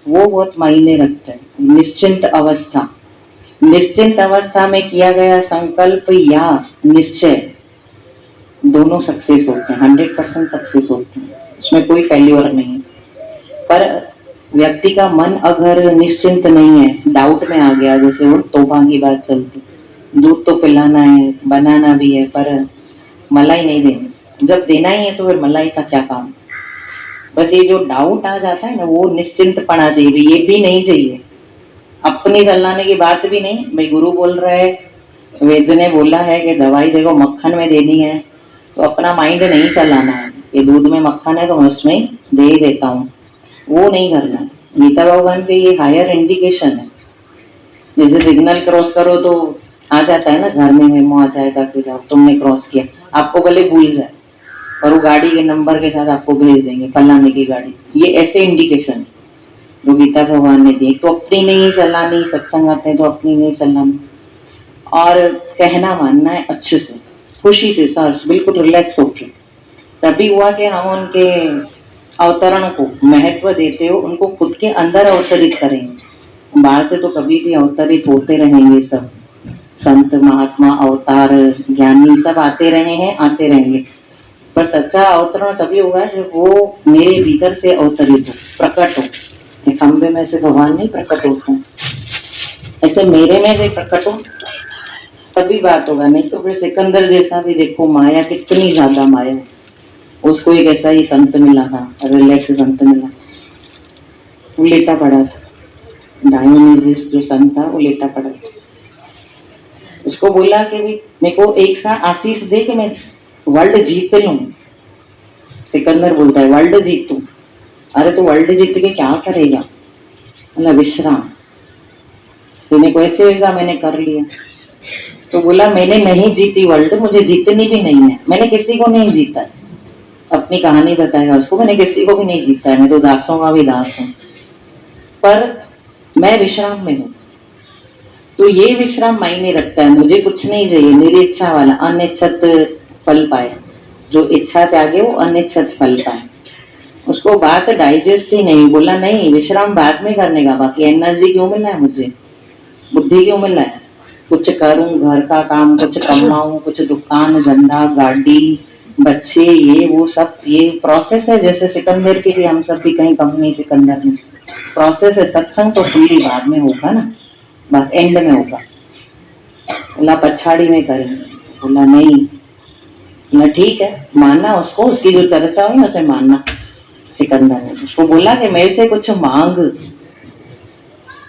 वो बहुत मायने रखता है। निश्चिंत अवस्था, निश्चिंत अवस्था में किया गया संकल्प या निश्चय दोनों सक्सेस होते हैं, 100% सक्सेस होते हैं, उसमें कोई फेल्यूर नहीं है। पर व्यक्ति का मन अगर निश्चिंत नहीं है, डाउट में आ गया, जैसे वो तोबा की बात चलती, दूध तो पिलाना है, बनाना भी है, पर मलाई नहीं देनी, जब देना ही है तो फिर मलाई का क्या काम। बस ये जो डाउट आ जाता है ना, वो निश्चिंतपना चाहिए, ये भी नहीं चाहिए। अपनी चलाने की बात भी नहीं, भाई गुरु बोल रहा है, वेद ने बोला है कि दवाई देखो मक्खन में देनी है, तो अपना माइंड नहीं चलाना है। ये दूध में मक्खन है तो मैं उसमें दे देता हूँ, वो नहीं करना है। गीता भगवान के ये हायर इंडिकेशन है। जैसे सिग्नल क्रॉस करो तो आ जाता है ना, घर में मेमो आ जाएगा कि जाओ तुमने क्रॉस किया, आपको भले भूल जाए और वो गाड़ी के नंबर के साथ आपको भेज देंगे फलाने की गाड़ी। ये ऐसे इंडिकेशन जो गीता भगवान ने दी। तो अपनी नहीं चलानी, सत्संग आते हैं तो अपनी नहीं चलानी, और कहना मानना है अच्छे से, खुशी से, सर्स बिल्कुल रिलैक्स होके। तभी हुआ कि हम उनके अवतरण को महत्व देते हो, उनको खुद के अंदर अवतरित करेंगे। बाहर से तो कभी भी अवतरित होते रहेंगे, सब संत महात्मा अवतार ज्ञानी सब आते रहे हैं, आते रहेंगे, पर सच्चा अवतरण तभी होगा जब वो मेरे भीतर से अवतरित हो, प्रकट हो। खंबे में से भगवान नहीं प्रकट होते हैं, ऐसे मेरे में से प्रकट हो तभी बात होगा। नहीं तो फिर सिकंदर जैसा भी देखो, माया कितनी ज्यादा माया, उसको एक ऐसा ही संत मिला था, रिलैक्स संत मिला, वो लेटा पड़ा था। डायोनिसिस जो संत था वो लेटा पड़ा था, उसको बोला कि मेरे को एक सा आशीष दे कि मैं वर्ल्ड जीत लूं। सिकंदर बोलता है वर्ल्ड जीतूं? अरे तो वर्ल्ड जीत के क्या करेगा? बोला विश्राम, तूने को ऐसे होगा मैंने कर लिया। तो बोला मैंने नहीं जीती वर्ल्ड, मुझे जीतनी भी नहीं है, मैंने किसी को नहीं जीता। अपनी कहानी बताएगा उसको, मैंने किसी को भी नहीं जीता है, मैं तो दासों का भी दास हूँ, पर मैं विश्राम में हूँ। तो ये विश्राम मायने रखता है। मुझे कुछ नहीं चाहिए, मेरी इच्छा वाला अनिच्छत फल पाए, जो इच्छा त्यागे वो अनिच्छत फल पाए। उसको बात डाइजेस्ट ही नहीं। बोला नहीं, विश्राम बाद में करने का, बाकी एनर्जी क्यों मिलना है मुझे, बुद्धि क्यों मिलना है, कुछ करूं, घर का काम कुछ कमाऊं, कुछ दुकान धंधा गाड़ी बच्चे ये वो सब, ये प्रोसेस है। जैसे सिकंदर की भी हम सब भी कहीं कम नहीं, सिकंदर में प्रोसेस है। सत्संग तो पूरी बाद में होगा ना, बात एंड में होगा। बोला पछाड़ी में करेंगे। बोला नहीं, ना ठीक है, मानना उसको, उसकी जो चर्चा हुई ना उसे मानना। सिकंदर ने उसको बोला कि मेरे से कुछ मांग,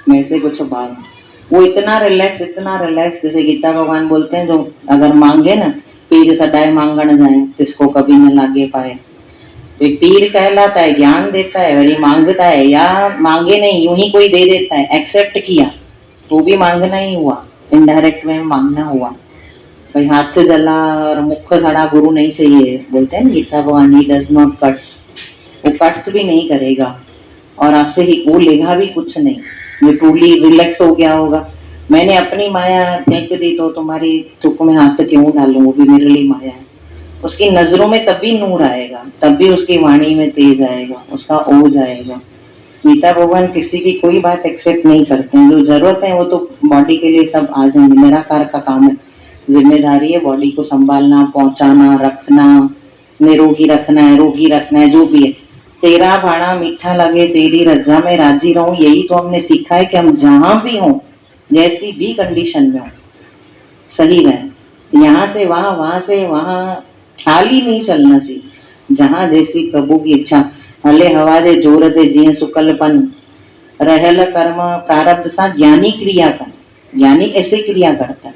मेरे से कुछ मांग। वो इतना रिलैक्स जैसे गीता भगवान बोलते हैं, जो अगर मांगे ना, पीर सदाए मांगण जाए, जिसको कभी न लागे पाए। तो पीर कहलाता है, ज्ञान देता है, वही मांगता है, या मांगे नहीं यूं ही कोई दे देता है, एक्सेप्ट किया तो भी मांगना ही हुआ, इनडायरेक्ट में मांगना हुआ। भाई हाथ जला और मुख सड़ा गुरु नहीं चाहिए, बोलते हैं गीता भगवान, ही डज नॉट कट्स, वो कट्स भी नहीं करेगा और आपसे ही वो लेगा भी कुछ नहीं, ये ट्रूली रिलैक्स हो गया होगा। मैंने अपनी माया फेंक दी तो तुम्हारी तुक में हाथ क्यों डालूं, वो भी मेरे लिए माया है। उसकी नजरों में तभी नूर आएगा, तभी उसकी वाणी में तेज आएगा, उसका ओज आएगा। गीता भगवान किसी की कोई बात एक्सेप्ट नहीं करते हैं, जो जरूरत है वो तो बॉडी के लिए सब आ जाएंगे, निराकार का काम है, जिम्मेदारी है बॉडी को संभालना, पहुंचाना, रखना, निरोगी रखना है, रोगी रखना है, जो भी है। तेरा भाड़ा मीठा लगे, तेरी रजा में राजी रहूं, यही तो हमने सीखा है कि हम जहां भी हों, जैसी भी कंडीशन में हो, सही रहे। यहाँ से वहां, वहां से वहां ख्याल ही नहीं चलना चाहिए, जहां जैसी प्रभु की इच्छा। हले हवा दे जोर दे जिये सुकलपन, रहल कर्म प्रारब्ध सा ज्ञानी क्रिया कर। ज्ञानी ऐसे क्रिया करता है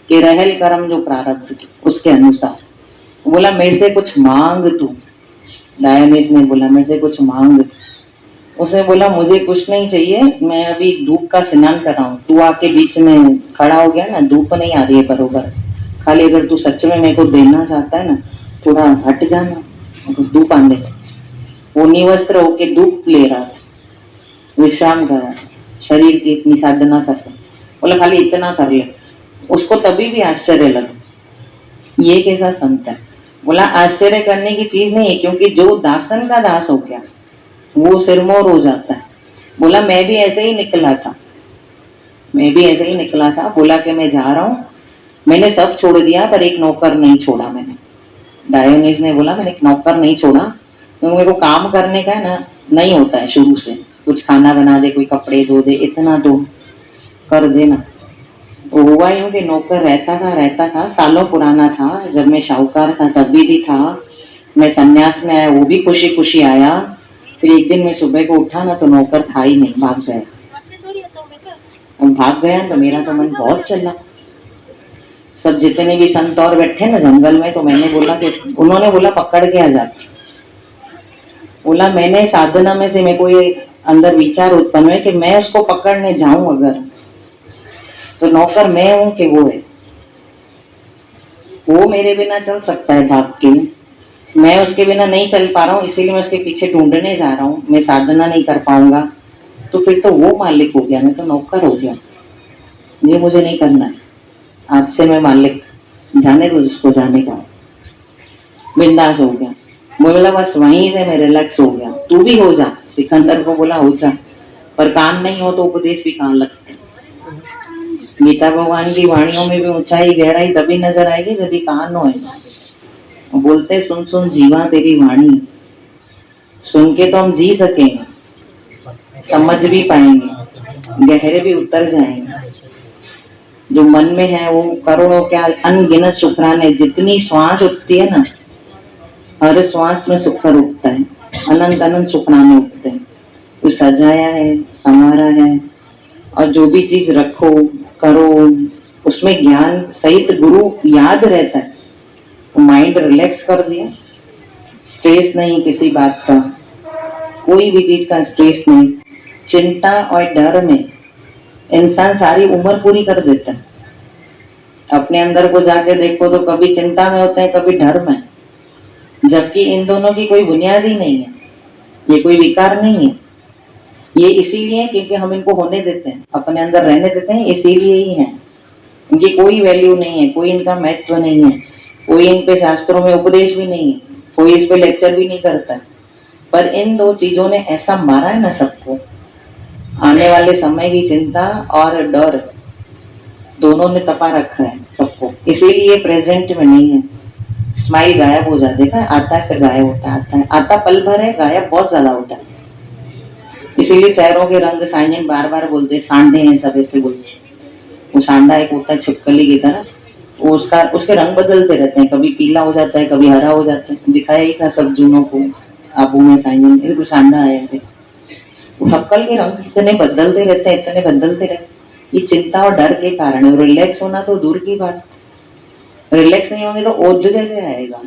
कि रहल कर्म जो प्रारब्ध के उसके अनुसार। बोला मेरे से कुछ मांग तू, डायोनिस ने बोला मेरे से कुछ मांग। उसने बोला मुझे कुछ नहीं चाहिए, मैं अभी धूप का स्नान कर रहा हूँ, तू आके बीच में खड़ा हो गया ना, धूप नहीं आ रही है बरोबर, खाली अगर तू सच में मेरे को देना चाहता है ना, थोड़ा हट जाना, धूप आने। वो निवस्त्र होके धूप ले रहा था, विश्राम कर रहा था, शरीर की इतनी साधना कर रहा, बोला खाली इतना कर ले। उसको तभी भी आश्चर्य लगा, ये कैसा संत है। बोला आश्चर्य करने की चीज नहीं है, क्योंकि जो दासन का दास हो गया वो सिरमौर हो जाता है। बोला मैं भी ऐसे ही निकला था, मैं भी ऐसे ही निकला था। बोला कि मैं जा रहा हूँ, मैंने सब छोड़ दिया पर एक नौकर नहीं छोड़ा मैंने। डायोनिस ने बोला मैंने एक नौकर नहीं छोड़ा, क्योंकि मेरे को काम करने का ना नहीं होता है शुरू से, कुछ खाना बना दे, कोई कपड़े धो दे, इतना तो कर देना। वो हुआ यूं कि नौकर रहता था, सालों पुराना था, जब मैं शाहूकार था तब भी था, मैं सन्यास में आया वो भी खुशी खुशी आया। फिर एक दिन मैं सुबह को उठा ना तो नौकर था ही नहीं, भाग गया। अब भाग गया तो मेरा तो मन बहुत चला। सब जितने भी संत और बैठे ना जंगल में, तो मैंने बोला कि उन्होंने बोला पकड़ के आ जा। बोला मैंने साधना में से मेरे को ये अंदर विचार उत्पन्न हुए कि मैं उसको पकड़ने जाऊं अगर, तो नौकर मैं हूं कि वो है, वो मेरे बिना चल सकता है भाग के, मैं उसके बिना नहीं चल पा रहा हूँ, इसीलिए मैं उसके पीछे ढूंढने जा रहा हूँ, मैं साधना नहीं कर पाऊंगा। तो फिर तो वो मालिक हो गया, मैं तो नौकर हो गया, ये मुझे नहीं करना है, आज से मैं मालिक, जाने दो जिसको जाने का, बिंदास हो गया। बोला बस वहीं से मैं रिलैक्स हो गया। तू भी हो जा, सिकंदर को बोला हो जा, पर काम नहीं हो तो उपदेश भी काम लगते। गीता भगवान की वाणियों में भी ऊंचाई गहराई तभी नजर आएगी जब भी कान हो। बोलते सुन सुन जीवा तेरी वाणी, सुन के तो हम जी सकेंगे, समझ भी पाएंगे, गहरे भी उतर जाएंगे। जो मन में है वो करोड़ों क्या अनगिनत शुक्राने, जितनी श्वास उठती है ना, हर श्वास में शुक्र उठता है, अनंत अनंत शुक्राने उठते हैं। वो सजाया है, संवारा है, और जो भी चीज रखो करो उसमें ज्ञान सहित गुरु याद रहता है। माइंड रिलैक्स कर दिया, स्ट्रेस नहीं किसी बात का, कोई भी चीज का स्ट्रेस नहीं। चिंता और डर में इंसान सारी उम्र पूरी कर देता है। अपने अंदर को जाके देखो तो कभी चिंता में होते हैं, कभी डर में, जबकि इन दोनों की कोई बुनियाद ही नहीं है, ये कोई विकार नहीं है। ये इसीलिए क्योंकि हम इनको होने देते हैं, अपने अंदर रहने देते हैं, इसीलिए ही है। इनकी कोई वैल्यू नहीं है, कोई इनका महत्व नहीं है, कोई इन पे शास्त्रों में उपदेश भी नहीं है, कोई इस पे लेक्चर भी नहीं करता। पर इन दो चीजों ने ऐसा मारा है ना सबको, आने वाले समय की चिंता और डर दोनों ने तपा रखा है सबको, इसीलिए प्रेजेंट में नहीं है। स्माइल गायब हो जाता है, आता है फिर गायब होता है, आता है, आता पल भर है, गायब बहुत ज्यादा होता है। इसीलिए चेहरों के रंग साइंजन बार बार बोलते सांडे हैं, सब ऐसे बोलते। वो सांडा एक होता है छिपकली की तरह, वो उसके रंग बदलते रहते हैं, कभी पीला हो जाता है, कभी हरा हो जाता है। दिखाया ही था सब जूनों को आबू में साइंजन, तो सांडा आए थे। वो शक्ल के रंग इतने बदलते रहते हैं, इतने बदलते रहते, ये चिंता और डर के कारण है। रिलैक्स होना तो दूर की बात, रिलैक्स नहीं होंगे तो ओझ कैसे आएगा।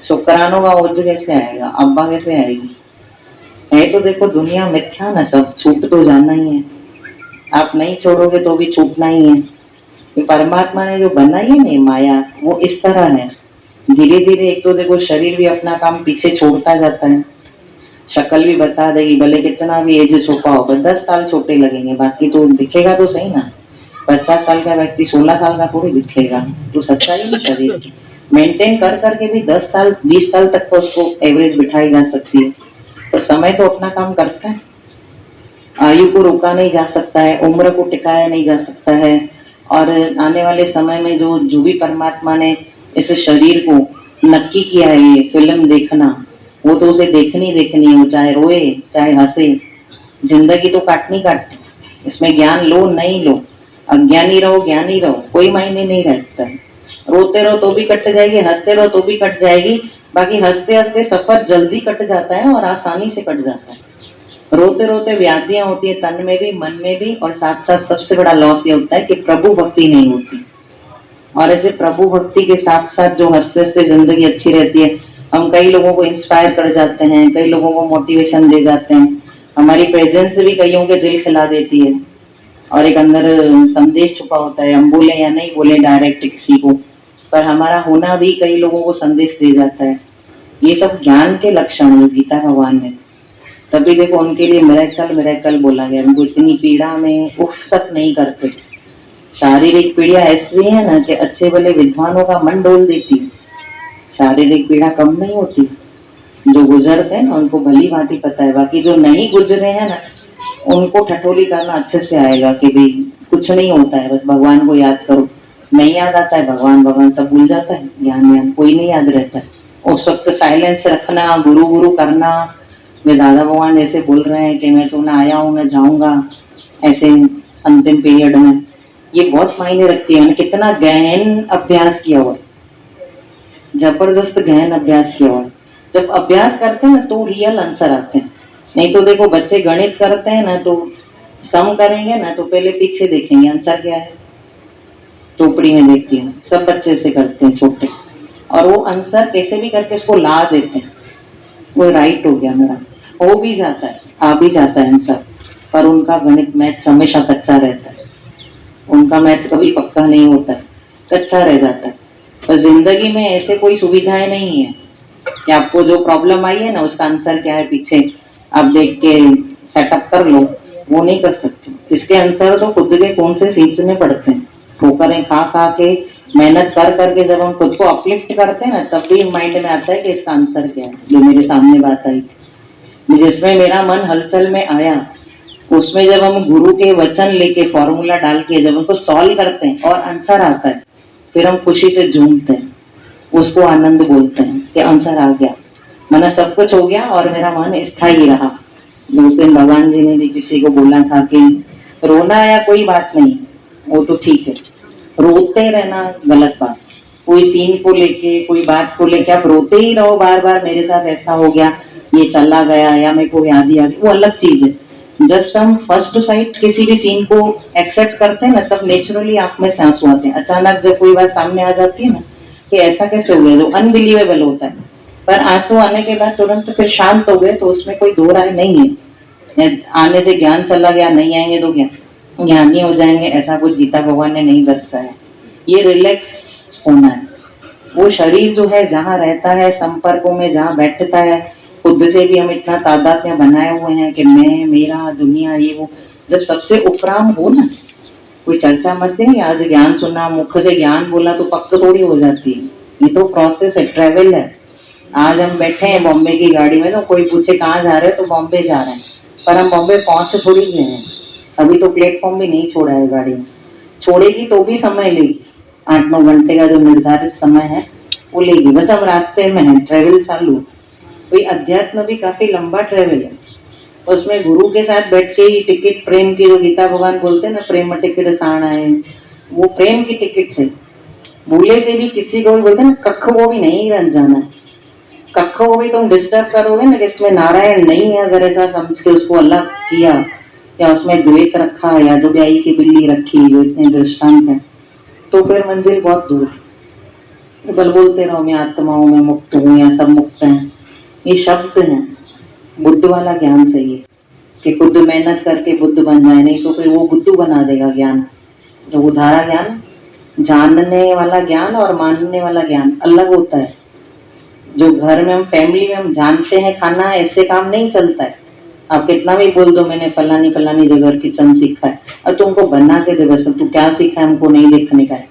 शुक्राणु का ओज कैसे आएगा, अब्बा कैसे आएगी? है तो देखो दुनिया मिथ्या ना, सब छूट तो जाना ही है। आप नहीं छोड़ोगे तो भी छूटना ही है। तो परमात्मा ने जो बनाई है ना माया, वो इस तरह है। धीरे धीरे एक तो देखो शरीर भी अपना काम पीछे छोड़ता जाता है, शक्ल भी बता देगी, भले कितना भी एज छुपा होगा, 10 साल छोटे लगेंगे, बाकी तो दिखेगा तो सही ना। 50 साल का व्यक्ति 16 साल का थोड़ी दिखेगा, तो सच्चाई है शरीर की। मेंटेन कर करके भी 10 साल 20 साल तक तो उसको एवरेज बिठाई जा सकती है। तो समय तो अपना काम करता है। आयु को रोका नहीं जा सकता है, उम्र को टिकाया नहीं जा सकता है। और आने वाले समय में जो भी परमात्मा ने इस शरीर को नक्की किया है ये फिल्म देखना, वो तो उसे देखनी देखनी है, वो चाहे रोए चाहे हंसे, जिंदगी तो काटनी काटनी। इसमें ज्ञान लो नहीं लो, अज्ञानी रहो ज्ञानी रहो, कोई मायने नहीं रहता है। रोते रहो तो भी कट जाएगी, हंसते रहो तो भी कट जाएगी। बाकी हंसते हंसते सफर जल्दी कट जाता है और आसानी से कट जाता है। रोते रोते व्याधियां होती है तन में भी मन में भी, और साथ साथ सबसे बड़ा लॉस ये होता है कि प्रभु भक्ति नहीं होती। और ऐसे प्रभु भक्ति के साथ साथ जो हंसते हंसते जिंदगी अच्छी रहती है, हम कई लोगों को इंस्पायर कर जाते हैं, कई लोगों को मोटिवेशन दे जाते हैं, हमारी प्रेजेंस भी कईयों के दिल खिला देती है। और एक अंदर संदेश छुपा होता है, हम बोले या नहीं बोले डायरेक्ट किसी को, पर हमारा होना भी कई लोगों को संदेश दे जाता है। ये सब ज्ञान के लक्षण है गीता भगवान ने। तभी देखो उनके लिए मिरेकल मिरेकल बोला गया। उनको इतनी पीड़ा में उफ तक नहीं करते। शारीरिक पीड़ा ऐसी है ना कि अच्छे भले विद्वानों का मन डोल देती है, शारीरिक पीड़ा कम नहीं होती। जो गुजरते हैं ना उनको भली भांति पता है, बाकी जो नहीं गुजरे हैं ना उनको ठठोली करना अच्छे से आएगा कि भाई कुछ नहीं होता है, बस भगवान को याद करो। नहीं याद आता है भगवान, भगवान सब भूल जाता है, ज्ञान ज्ञान कोई नहीं याद रहता है। उस वक्त साइलेंस रखना, गुरु गुरु करना। वे दादा भगवान ऐसे बोल रहे हैं कि मैं तो ना आया हूँ, मैं जाऊंगा ऐसे अंतिम पीरियड में, ये बहुत मायने रखती है। कितना गहन अभ्यास किया हुआ, जबरदस्त गहन अभ्यास किया हुआ। जब अभ्यास करते हैं ना तो रियल आंसर आते हैं। नहीं तो देखो बच्चे गणित करते हैं ना तो सम करेंगे ना तो पहले पीछे देखेंगे आंसर क्या है, टोपड़ी में देखती है, सब बच्चे से करते हैं छोटे, और वो आंसर कैसे भी करके उसको ला देते हैं। वो राइट हो गया मेरा, हो भी जाता है, आ भी जाता है आंसर, पर उनका गणित मैथ्स हमेशा कच्चा रहता है। उनका मैथ्स कभी पक्का नहीं होता है, कच्चा रह जाता है। पर जिंदगी में ऐसे कोई सुविधाएं नहीं है कि आपको जो प्रॉब्लम आई है ना उसका आंसर क्या है पीछे आप देख के सेटअप कर लो, वो नहीं कर सकते। इसके आंसर तो खुद के कौन से सींचने पड़ते हैं, ठोकरें खा खा के, मेहनत कर करके जब हम खुद को अपलिफ्ट करते हैं ना तब भी माइंड में आता है कि इसका आंसर क्या है। जो मेरे सामने बात आई जिसमें मेरा मन हलचल में आया, उसमें जब हम गुरु के वचन लेके फॉर्मूला डाल के जब उनको सॉल्व करते हैं और आंसर आता है, फिर हम खुशी से झूमते हैं, उसको आनंद बोलते हैं कि आंसर आ गया, मैंने सब कुछ हो गया और मेरा मन स्थायी रहा। उस दिन भगवान जी ने भी किसी को बोला था कि रोना या कोई बात नहीं, वो तो ठीक है, रोते रहना गलत बात। कोई सीन को लेके कोई बात को लेके आप रोते ही रहो बार बार, मेरे साथ ऐसा हो गया, ये चला गया या मेरे को याद ही आ गई, वो अलग चीज है। जब हम फर्स्ट साइट किसी भी सीन को एक्सेप्ट करते हैं ना तब नेचुरली आंख में से आंसू आते हैं। अचानक जब कोई बात सामने आ जाती है ना कि ऐसा कैसे हो गया, जो अनबिलीवेबल होता है, पर आंसू आने के बाद तुरंत फिर शांत हो गए, तो उसमें कोई दो राय नहीं है। आने से ज्ञान चला गया, नहीं आएंगे तो ज्ञानी हो जाएंगे, ऐसा कुछ गीता भगवान ने नहीं दर्शाया। ये रिलैक्स होना है। वो शरीर जो है जहाँ रहता है संपर्कों में, जहाँ बैठता है, खुद से भी हम इतना तादात्म्य बनाए हुए हैं कि मैं मेरा दुनिया ये वो, जब सबसे उपराम हो ना, कोई चर्चा मस्ती नहीं, आज ज्ञान सुना मुख से ज्ञान बोला तो पक्का थोड़ी हो जाती है। ये तो प्रोसेस है, ट्रेवल है। आज हम बैठे हैं बॉम्बे की गाड़ी में, तो कोई पूछे कहाँ जा रहे हैं तो बॉम्बे जा रहे हैं, पर हम बॉम्बे पहुंच थोड़ी गए हैं, अभी तो प्लेटफॉर्म भी नहीं छोड़ा है गाड़ी। छोड़ेगी तो भी समय लेगी, 8-9 घंटे का जो निर्धारित समय है वो लेगी, बस हम रास्ते में है, ट्रेवल चालू। तो अध्यात्म भी काफी लंबा ट्रेवल है, उसमें गुरु के साथ बैठ के ही टिकट प्रेम की, जो गीता भगवान बोलते हैं ना प्रेम टिकट साण है, वो प्रेम की टिकट से भूले से भी किसी को भी बोलते हैं ना कख वो भी नहीं रन जाना है। कख को भी तुम डिस्टर्ब करोगे ना कि इसमें नारायण नहीं है, अगर ऐसा समझ के उसको अलग किया या उसमें द्वैत रखा या जो ब्याई की बिल्ली रखी, जो इतने दृष्टांत है, तो फिर मंजिल बहुत दूर है। बल बोलते रहो मैं आत्मा हूँ, मैं मुक्त हूँ या सब मुक्त हैं, ये शब्द हैं। बुद्ध वाला ज्ञान चाहिए कि खुद मेहनत करके बुद्ध बन जाए, नहीं तो फिर वो बुद्धू बना देगा ज्ञान। जो उधारा ज्ञान, जानने वाला ज्ञान और मानने वाला ज्ञान अलग होता है। जो घर में हम फैमिली में हम जानते हैं खाना है, ऐसे काम नहीं चलता है। आप कितना भी बोल दो मैंने फलानी फलानी जगह किचन सीखा है, और तुमको बना के दे बस, तू क्या सीखा है हमको नहीं देखने का है,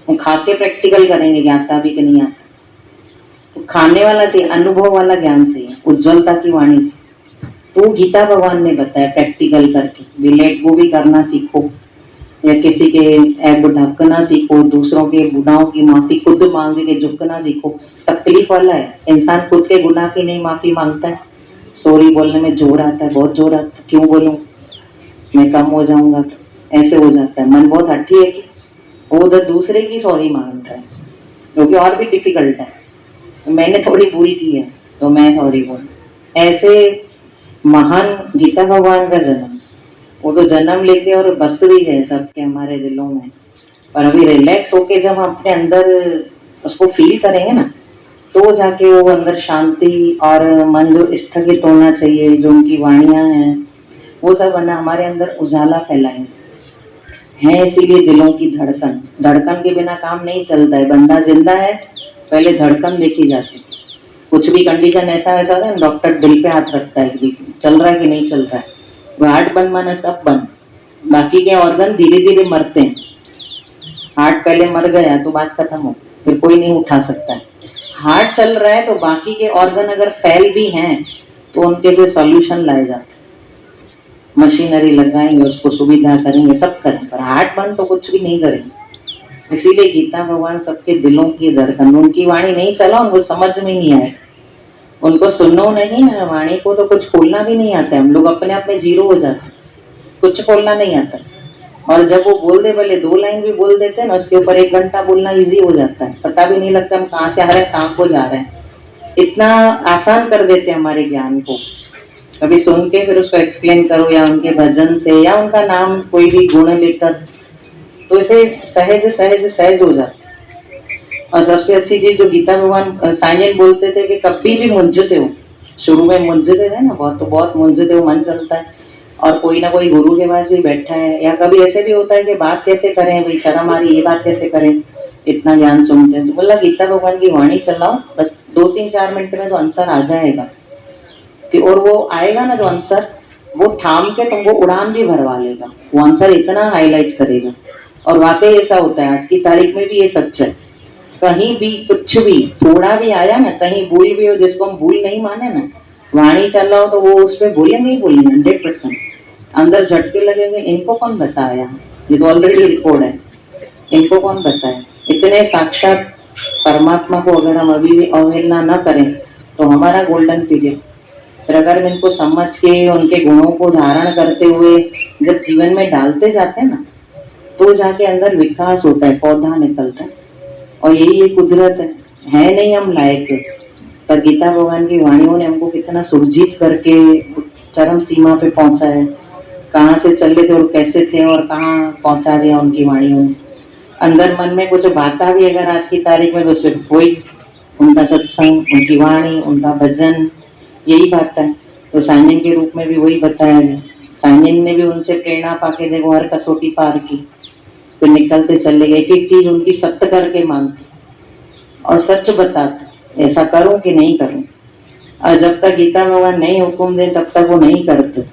हम खा के प्रैक्टिकल करेंगे कि आता भी कि नहीं आता। तो खाने वाला चाहिए, अनुभव वाला ज्ञान चाहिए, उज्ज्वलता की वाणी चाहिए। तो गीता भगवान ने बताया प्रैक्टिकल करके, विलेट को भी करना सीखो, या किसी के ऐब ढकना सीखो, दूसरों के गुनाहों की माफी खुद मांग के झुकना सीखो। तकलीफ वाला है, इंसान खुद के गुनाह की नहीं माफी मांगता है, सॉरी बोलने में जोर आता है, बहुत जोर आता है, क्यों बोलूं मैं कम हो जाऊंगा, तो ऐसे हो जाता है। मन बहुत हठी है कि वो उधर दूसरे की सॉरी मांग रहा है, क्योंकि और भी डिफिकल्ट है, मैंने थोड़ी भूल की है तो मैं सॉरी बोल। ऐसे महान गीता भगवान का जन्म, वो तो जन्म लेके और बस भी गए सबके हमारे दिलों में, पर अभी रिलैक्स होके जब हम अपने अंदर उसको फील करेंगे ना, तो जाके वो अंदर शांति और मन जो स्थगित होना चाहिए, जो उनकी वाणियां हैं वो सब हमारे अंदर उजाला फैलाएंगे। है इसीलिए दिलों की धड़कन, धड़कन के बिना काम नहीं चलता है। बंदा जिंदा है, पहले धड़कन देखी जाती, कुछ भी कंडीशन ऐसा वैसा होता है, डॉक्टर दिल पे हाथ रखता है कि चल रहा है कि नहीं चल रहा है। वो हार्ट बंद माना सब बंद, बाकी के ऑर्गन धीरे धीरे मरते हैं। हार्ट पहले मर गया तो बात खत्म हो, फिर कोई नहीं उठा सकता है। हार्ट चल रहा है तो बाकी के ऑर्गन अगर फेल भी हैं तो उनके लिए सॉल्यूशन लाए जाते, मशीनरी लगाएंगे, उसको सुविधा करेंगे, सब करेंगे, पर हार्ट बंद तो कुछ भी नहीं करेंगे। इसीलिए गीता भगवान सबके दिलों की धड़कन, उनकी वाणी नहीं चला उनको समझ में नहीं आए, उनको सुनो नहीं ना, वाणी को तो कुछ खोलना भी नहीं आता है। हम लोग अपने आप में जीरो हो जाते, कुछ खोलना नहीं आता। और जब वो बोल दे, भले 2 लाइन भी बोल देते हैं ना, उसके ऊपर 1 घंटा बोलना इजी हो जाता है, पता भी नहीं लगता हम कहाँ से आ रहे हैं कहाँ को जा रहे हैं। इतना आसान कर देते हैं हमारे ज्ञान को। कभी सुन के फिर उसको एक्सप्लेन करो, या उनके भजन से, या उनका नाम कोई भी गुण लेकर, तो इसे सहज सहज सहज हो जाता है। और सबसे अच्छी चीज जो गीता भगवान साईं बोलते थे कि कभी भी मुंझते हो, शुरू में मुंझते थे ना बहुत, तो बहुत मुंझते हो, मन चलता है, और कोई ना कोई गुरु के पास भी बैठा है, या कभी ऐसे भी होता है कि बात कैसे करें भाई, शर्म आ रही, ये बात कैसे करें, इतना ज्ञान सुनते हैं। तो बोला गीता भगवान की वाणी चलाओ, बस 2-3-4 मिनट में तो आंसर आ जाएगा। कि और वो आएगा ना जो आंसर, वो थाम के तुमको उड़ान भी भरवा लेगा, वो आंसर इतना हाईलाइट करेगा। और वाकई ऐसा होता है, आज की तारीख में भी ये सच है। कहीं भी कुछ भी थोड़ा भी आया ना, कहीं भूल भी हो, जिसको हम भूल नहीं माने ना, वाणी चलाओ तो वो उस पर बोलेंगे ही बोलेंगे 100%। अंदर झटके लगेंगे, इनको कौन बताया, ये तो ऑलरेडी रिकॉर्ड है, इनको कौन बताया। इतने साक्षात परमात्मा को अगर हम अभी भी अवहेलना न करें तो हमारा गोल्डन पीरियड, फिर अगर हम इनको समझ के उनके गुणों को धारण करते हुए जब जीवन में डालते जाते हैं ना, तो जाके अंदर विकास होता है, पौधा निकलता है। और यही ये कुदरत है नहीं हम लायक, पर गीता भगवान की वाणियों ने हमको कितना सुरजीत करके चरम सीमा पे पहुंचा है। कहाँ से चले थे और कैसे थे और कहाँ पहुंचा दिया उनकी वाणियों ने। अंदर मन में कुछ बाता भी अगर आज की तारीख में, तो सिर्फ वही उनका सत्संग, उनकी वाणी, उनका भजन, यही बात है। तो साईं के रूप में भी वही बताया गया। साईं ने भी उनसे प्रेरणा पाके देखो हर कसौटी पार की, फिर निकलते चले गए। एक एक चीज उनकी सत्य करके मानते और सच बताते, ऐसा करूं कि नहीं करूं। और जब तक गीता भगवान नहीं हुक्म दे तब तक वो नहीं करते।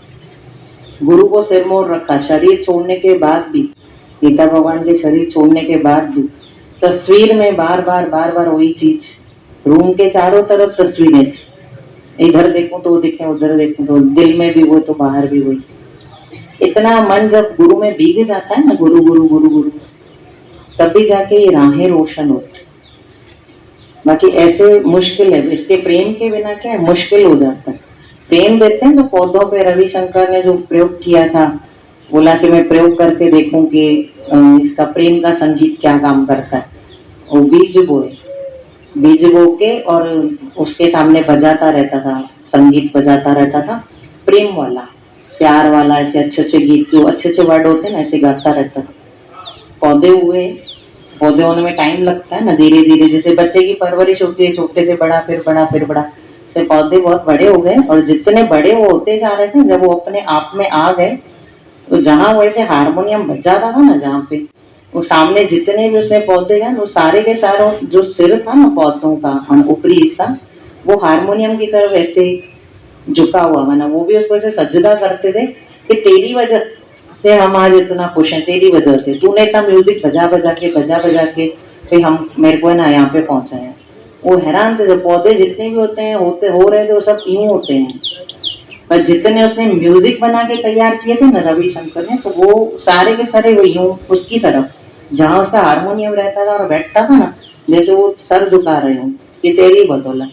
गुरु को सिर मोड़ रखा, शरीर छोड़ने के बाद भी, गीता भगवान के शरीर छोड़ने के बाद भी तस्वीर में बार बार वही चीज। रूम के चारों तरफ तस्वीरें थी, इधर देखूं तो दिखे, उधर देखूं तो, दिल में भी वो तो बाहर भी वही। इतना मन जब गुरु में भीग जाता है ना, गुरु गुरु गुरु गुरु, तभी जाके ये राहें रोशन होती। बाकी ऐसे मुश्किल है, इसके प्रेम के बिना क्या है, मुश्किल हो जाता है। प्रेम देते हैं तो पौधों पे रविशंकर ने जो प्रयोग किया था, बोला कि मैं प्रयोग करके देखूं कि इसका प्रेम का संगीत क्या काम करता है। वो बीज बो के और उसके सामने बजाता रहता था, संगीत बजाता रहता था, प्रेम वाला, प्यार वाला, ऐसे अच्छे अच्छे गीत, जो अच्छे अच्छे वर्ड होते हैं ना, ऐसे गाता रहता था। पौधे हुए, पौधे होने में टाइम लगता है ना, धीरे धीरे जैसे बच्चे की परवरिश होती है, छोटे से बड़ा फिर बड़ा फिर बड़ा, से पौधे बहुत बड़े हो गए। और जितने बड़े वो होते जा रहे थे, जब वो अपने आप में आ गए, तो जहाँ वैसे हारमोनियम बज जाता था ना, जहाँ पे वो सामने जितने भी उसने पौधे हैं, वो सारे के सारे जो सिर था ना पौधों का ऊपरी हिस्सा, वो हारमोनियम की तरफ ऐसे झुका हुआ बना। वो भी उसको ऐसे सजदा करते थे कि तेरी वजह से हम आज इतना खुश हैं, तेरी वजह से तूने इतना म्यूजिक बजा बजा के फिर हम मेरे को है ना यहाँ पे पहुंचाया। वो हैरान थे, जो पौधे जितने भी होते हैं हो रहे थे, वो सब यूं होते हैं। पर जितने उसने म्यूजिक बना के तैयार किए थे ना रविशंकर ने, तो वो सारे के सारे वो यूं उसकी तरफ, जहाँ उसका हारमोनियम रहता था और बैठता था ना, जैसे वो सर झुका रहे हो कि तेरी बदौलत।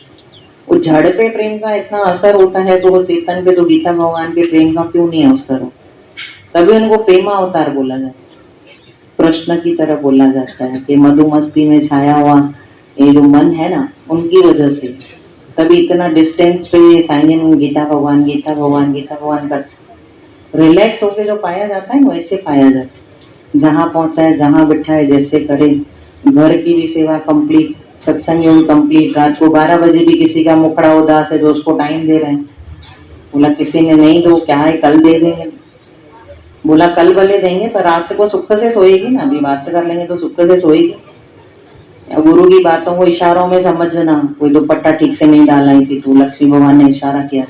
वो जड़ पे प्रेम का इतना असर होता है, तो वो चेतन पे तो गीता भगवान के प्रेम का क्यों नहीं असर हो। तभी उनको प्रेमा अवतार बोला जाता है, कृष्ण की तरह बोला जाता है कि मधुमस्ती में छाया हुआ ये जो मन है ना, उनकी वजह से तभी इतना डिस्टेंस पे साइनिंग गीता भगवान कर रिलैक्स होके जो पाया जाता है वैसे पाया जाता है। जहाँ पहुंचा है, जहाँ बिठा है, जैसे करे, घर की भी सेवा कंप्लीट, सत्संग भी कंप्लीट। रात को 12 बजे भी किसी का मुखड़ा उदास है तो उसको टाइम दे रहे हैं। बोला किसी ने नहीं दो, क्या है कल दे देंगे। बोला कल भले देंगे, पर रात को सुख से सोएगी ना, अभी बात कर लेंगे तो सुख से सोएगी। गुरु की बातों को इशारों में समझना, कोई दुपट्टा ठीक से नहीं डाला थी तो लक्ष्मी भगवान ने इशारा किया,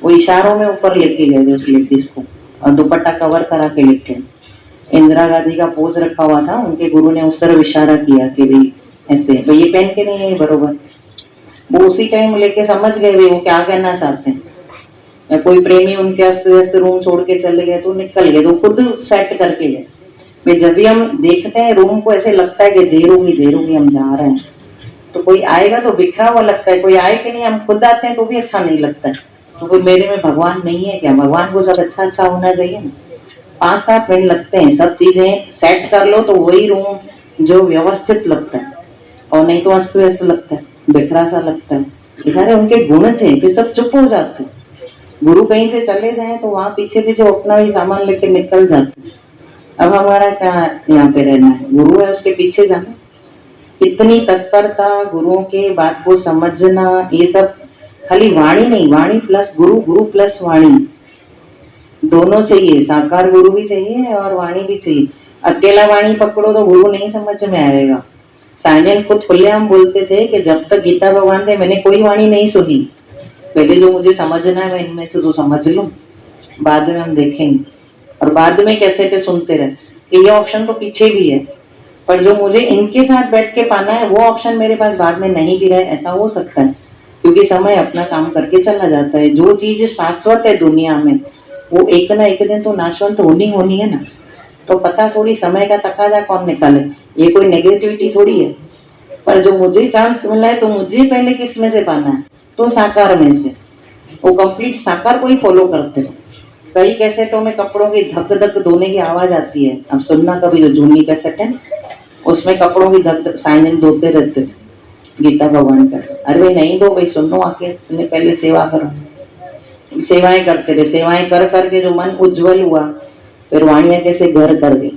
वो इशारों में ऊपर लेके गए उस लेडीज को, और दुपट्टा कवर करा के लेके। इंदिरा गांधी का पोज रखा हुआ था, उनके गुरु ने उस तरफ इशारा किया कि भाई ऐसे, भाई ये पहन के नहीं है बरोबर। वो उसी टाइम लेके समझ गए भाई वो क्या कहना चाहते हैं। या कोई प्रेमी उनके अस्त व्यस्त रूम छोड़ के चले गए तो निकल गए, तो खुद सेट करके गए। भाई जब भी हम देखते हैं रूम को, ऐसे लगता है कि देर होगी हम जा रहे हैं, तो कोई आएगा तो बिखरा हुआ लगता है, कोई आए कि नहीं, हम खुद आते हैं तो भी अच्छा नहीं लगता है। तो कोई मेरे में भगवान नहीं है क्या? भगवान को सब अच्छा अच्छा होना चाहिए ना। 5-7 मिनट लगते हैं, सब चीजें सेट कर लो तो वही रूम जो व्यवस्थित लगता है, और नहीं तो अस्त व्यस्त लगता है, बिखरा सा लगता है। ये सारे उनके गुण थे, फिर सब चुप हो जाते। गुरु कहीं से चले जाए तो वहां पीछे पीछे अपना भी सामान लेके निकल जाते। अब हमारा क्या यहाँ पे रहना है, गुरु है उसके पीछे जाना। इतनी तत्परता, गुरुओं के बात को समझना, ये सब खाली वाणी नहीं, वाणी प्लस गुरु, गुरु प्लस वाणी, दोनों चाहिए। साकार गुरु भी चाहिए और वाणी भी चाहिए। अकेला वाणी पकड़ो तो गुरु नहीं समझ में आएगा। साइनियन खुद खुलेआम बोलते थे कि जब तक गीता भगवान थे मैंने कोई वाणी नहीं सुनी, पहले जो मुझे समझना है मैं इनमें से तो समझ लूं, बाद में हम देखेंगे। और बाद में कैसेट सुनते रहे कि ये ऑप्शन तो पीछे भी है, पर जो मुझे इनके साथ बैठ के पाना है वो ऑप्शन मेरे पास बाद में नहीं भी रहे, ऐसा हो सकता है। क्योंकि समय अपना काम करके चला जाता है। जो चीज शाश्वत है दुनिया में वो एक ना एक दिन तो नाशवंत होनी है ना। तो पता थोड़ी समय का तकाजा कौन निकाले, ये कोई नेगेटिविटी थोड़ी है। पर जो मुझे चांस मिला है तो मुझे पहले किस में से पाना है, तो साकार में से। वो कंप्लीट साकार को ही फॉलो करते हैं। कई कैसेटों में कपड़ों की धक धक धोने की आवाज आती है, अब सुनना कभी, जो जूनी कैसेट है उसमें कपड़ों की धक धक साइनिंग धोते रहते थे गीता भगवान का। अरे नहीं दो भाई, सुनो आके, तुमने पहले सेवा करो। सेवाएं करते रहे, सेवाएं कर करके जो मन उज्जवल हुआ, फिर वाणियां कैसे घर कर गई।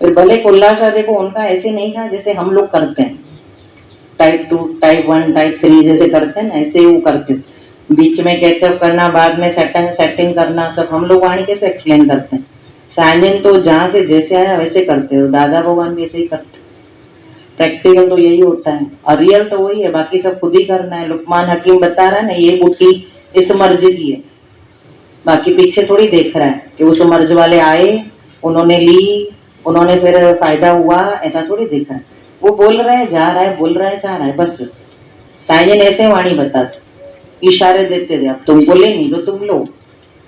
फिर भले खुलासा देखो उनका ऐसे नहीं था जैसे हम लोग करते हैं, टाइप 2 टाइप 1 टाइप 3 जैसे करते हैं ना, ऐसे वो करते। बीच में कैचअप करना, बाद में सेटिंग करना, सब हम लोग वाणी कैसे एक्सप्लेन करते हैं। साइनिंग तो जहाँ से जैसे आया वैसे करते हो, दादा भगवान भी ऐसे ही करते। प्रैक्टिकल तो यही होता है, और रियल तो वही है, बाकी सब खुद ही करना है। लुकमान हकीम बता रहा है ना, ये बुट्टी इस मर्ज की है, बाकी पीछे थोड़ी देख रहा है कि उस मर्ज वाले आए, उन्होंने ली, उन्होंने फिर फायदा हुआ, ऐसा थोड़ी देख रहा है। वो बोल रहा है जा रहा है, बोल रहा है जा रहा है, बस। साइनिंग ऐसे वाणी बताते, इशारे देते थे, अब तुमको लेनी तो तुम लो,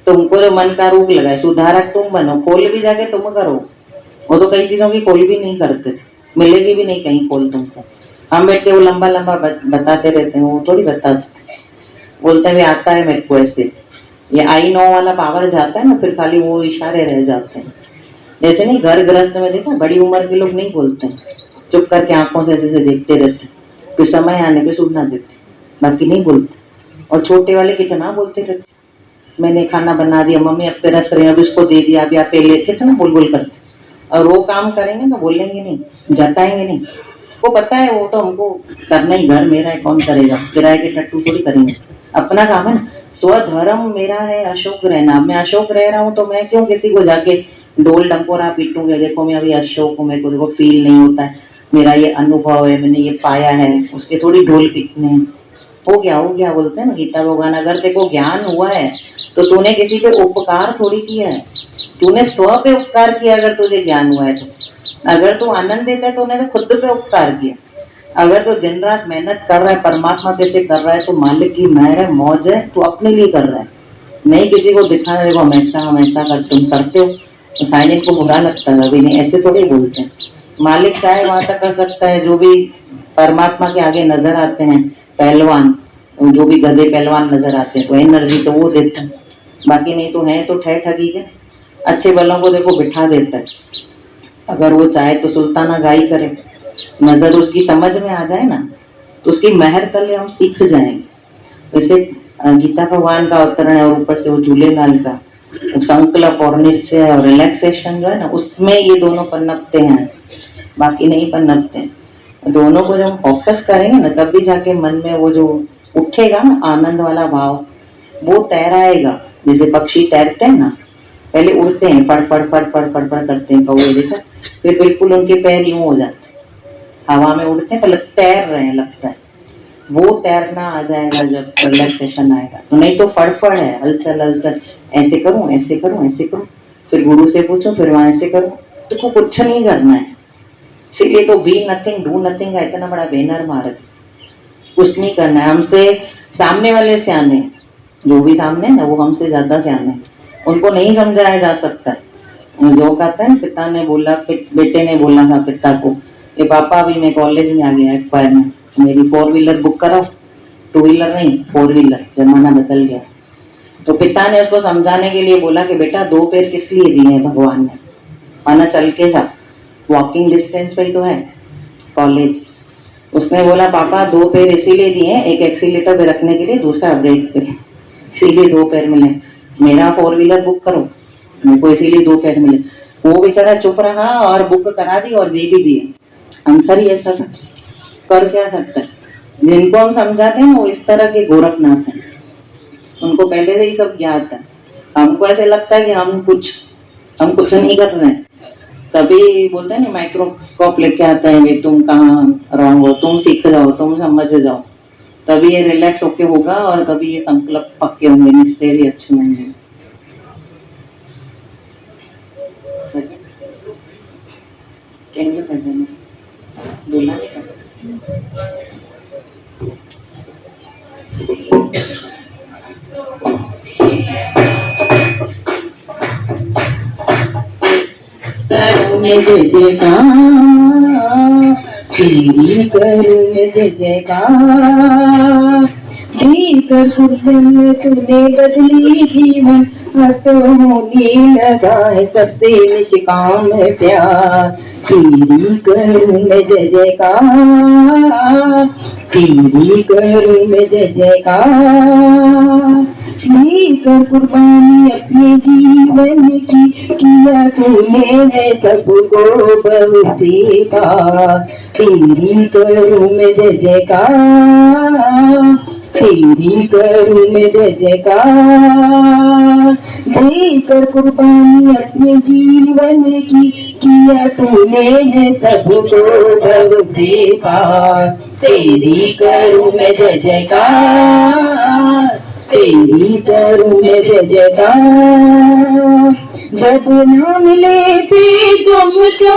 तुमको जो मन का रूप लगाए, सुधारक तुम बनो, खोल भी जाके तुम करो। वो तो कई चीजों की खोल भी नहीं करते थे, मिलेगी भी नहीं कहीं खोल तुमको। हम बैठ के वो लंबा लंबा बताते रहते हैं, वो थोड़ी बताते थे। बोलते हैं आता है मेरे को ऐसे, ये आई नो वाला पावर जाता है ना, फिर खाली वो इशारे रह जाते हैं। जैसे नहीं, घर गृहस्थ में देखा, बड़ी उम्र के लोग नहीं बोलते, चुप करके आंखों से ऐसे देखते रहते, फिर समय आने पे सुनना देते, बाकी नहीं बोलते। और छोटे वाले कितना बोलते रहते, मैंने खाना बना दिया, मम्मी अब पे रस रहे, अब इसको दे दिया, अभी आप ले, कितना बोल बोल करते। और वो काम करेंगे तो बोलेंगे नहीं, जताएंगे नहीं। वो पता है वो तो हमको करना ही, घर मेरा है, कौन करेगा, किराए के टट्टू थोड़ी करेंगे, अपना काम है ना। स्वधर्म मेरा है अशोक रहना। मैं अशोक रह रहा हूँ तो मैं क्यों किसी को जाके ढोल डंपोरा पीटूंगे, देखो मैं अभी अशोक हूँ, मेरे को देखो फील नहीं होता है, मेरा ये अनुभव है, मैंने ये पाया है, उसके थोड़ी ढोल पीटने हैं। हो गया बोलते हैं ना गीता भगवान। अगर तेरे को ज्ञान हुआ है तो तूने किसी पे उपकार थोड़ी किया है, तूने स्व पे उपकार किया। अगर तुझे ज्ञान हुआ है तो, अगर तू आनंद देता है तो तूने तो खुद पे उपकार किया। अगर तू दिन रात मेहनत कर रहा है, परमात्मा पे कर रहा है, तो मालिक की मेहर है, मौज है, तू अपने लिए कर रहा है, नहीं किसी को दिखाना। देखो हम ऐसा करते हो तो साइनिक को बुरा लगता है, अभी नहीं, ऐसे थोड़ी बोलते हैं। मालिक चाहे वहां तक कर सकता है। जो भी परमात्मा के आगे नजर आते हैं पहलवान, जो भी गधे पहलवान नजर आते हैं, तो एनर्जी तो वो देता है, बाकी नहीं तो है तो ठगी है। अच्छे बलों को देखो बिठा देता है, अगर वो चाहे तो सुल्ताना गाई करे, नजर उसकी समझ में आ जाए ना, तो उसकी मेहर तले हम सीख जाएंगे। वैसे गीता भगवान का अवतरण है और ऊपर से वो झूलेलाल का संकल्प और निश्चय और रिलैक्सेशन जो है ना, उसमें ये दोनों पनपते हैं, बाकी नहीं पनपते। दोनों को जब फोकस करेंगे ना, तब भी जाके मन में वो जो उठेगा ना आनंद वाला भाव, वो तैराएगा। जैसे पक्षी तैरते हैं ना, पहले उड़ते हैं, पड़ पड़ पड़ पड़ पड़ पड़ करते हैं कौवे, देखा, फिर बिल्कुल उनके पैर यूं हो जाते हैं, हवा में उड़ते हैं, पहले तैर रहे हैं लगता है। वो तैरना आ जाएगा जब रिलैक्सेशन आएगा। तो नहीं तो फड़फड़ है, हलचल हलचल, ऐसे करूं ऐसे करूं ऐसे करूं, फिर गुरु से पूछो, फिर वहां ऐसे करूं, तो कुछ नहीं करना है। इसीलिए तो बी नथिंग डू नथिंग का इतना बड़ा बैनर मार दिया, कुछ नहीं करना है। हमसे सामने वाले सियाने, जो भी सामने है ना, वो हमसे ज्यादा सियाने, उनको नहीं समझाया जा सकता। जो कहता है पिता ने बोला, बेटे ने बोला था पिता को, ये पापा अभी मैं कॉलेज में आ गया एफवाई में, मेरी 4 व्हीलर बुक कराओ, 2 व्हीलर नहीं 4 व्हीलर, जमाना बदल गया। तो पिता ने उसको समझाने के लिए बोला कि बेटा 2 पैर किस लिए दिए हैं भगवान ने, आना चल के जा, वॉकिंग डिस्टेंस पे ही तो है कॉलेज। उसने बोला पापा 2 पैर इसीलिए दिए हैं, एक एक्सीलेटर पे रखने के लिए, दूसरा ब्रेक पे, इसीलिए 2 पैर मिले। मेरा 4 व्हीलर बुक करो, मेरे को इसीलिए 2 पैर मिले। वो बेचारा चुप रहा और बुक करा दी और दे भी दिए। आंसर ही ऐसा था, कर क्या सकता है। जिनको हम समझाते हैं वो इस तरह के गोरखनाथ हैं, उनको पहले से ही सब ज्ञात है। हमको ऐसे लगता है कि हम कुछ नहीं कर रहे हैं, तभी बोलते हैं ना माइक्रोस्कोप लेके आते हैं, वे तुम कहाँ रॉन्ग हो, तुम सीख जाओ, तुम समझ जाओ, तभी ये रिलैक्स होके होगा और तभी ये संकल्प पक्के होंगे, निश्चय भी अच्छे होंगे। बोला जय जयकार, तेरी करूं जय जयकार, कर कुर्बन तूने बदली जीवन, हाथों होने लगा है सबसे निष्काम प्यार। तेरी करूं मैं जय जयकार, तेरी करूं मैं जय जयकार, कर कुर्बानी अपने जीवन की, किया तूने है सबको बहुत से पार। तेरी करूं मैं जय जयकार, तेरी करूं मैं जय जयकार, देकर कुर्बानी अपने जीवन की, किया तूने है सबको बहुत से पार। तेरी करूं मैं जय जयकार, तेरी करूं मैं जय जयकार, जब ना मिले थे तुम तो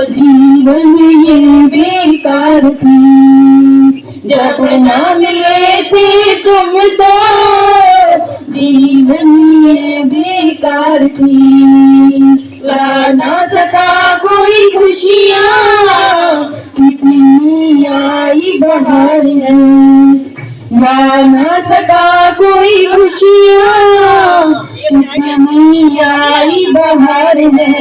जीवन ये बेकार थी, जब ना मिले थे तुम तो जीवन ये बेकार थी। ला ना सका कोई खुशियाँ, कितनी आई बहार है, ला ना सका कोई खुशियाँ, कितनी आई बहार है।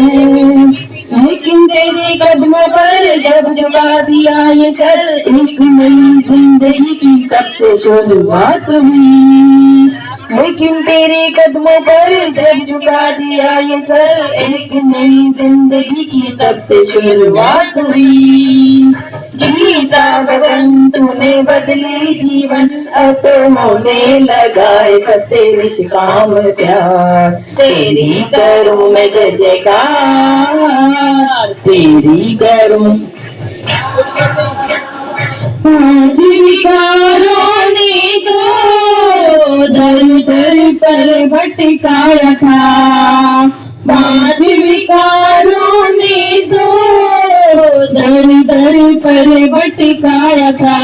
लेकिन तेरे कदमों पर जब झुका दिया ये सर, एक नई जिंदगी की कब से शुरुआत हुई। लेकिन तेरे कदमों पर जब झुका दिया ये सर, एक नई जिंदगी की तब से शुरुआत हुई। गीता भगवान तूने बदली जीवन, अब तो होने लगा है सबसे निष्काम प्यार। तेरी करूं मैं जय जयकार, तेरी करूं। पांच विकारों ने तो दर दर पर भटकाया था, पांच विकारों ने तो दर दर पर भटकाया था।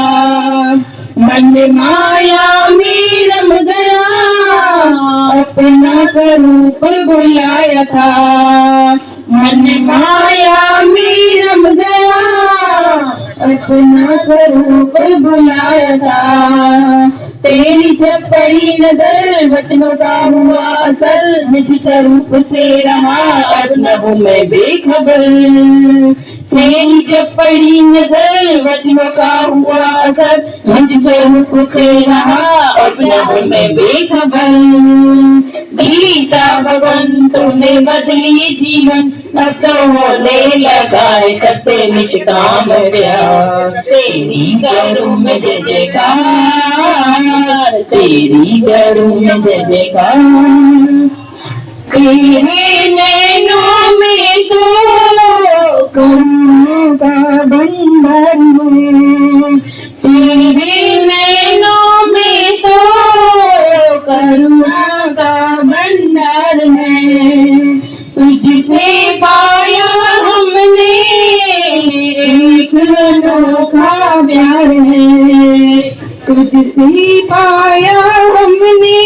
मन माया में रम गया, अपना स्वरूप भुलाया था। मन माया में रम गया, अपना स्वरूप भुलाया था। तेरी जब पड़ी नजर वचनों का हुआ असर, निज स्वरूप से रहा अब न हूँ मैं बेखबर। तेरी जब पड़ी नजर वचनों का हुआ असर, निज स्वरूप से रहा अब न हूँ मैं बेखबर। गीता भगवान तूने बदली जीवन, अब तो होने लगा है सबसे निष्काम प्यार। तेरी करूं मैं जय जयकार, तेरी करूं मैं जय जयकार। तेरे नैनों में तो करुणा का भंडार है, तेरे नैनों में तो करुणा का भंडार है। तुझसे पाया हमने एक अनोखा प्यार है, तुझसे पाया हमने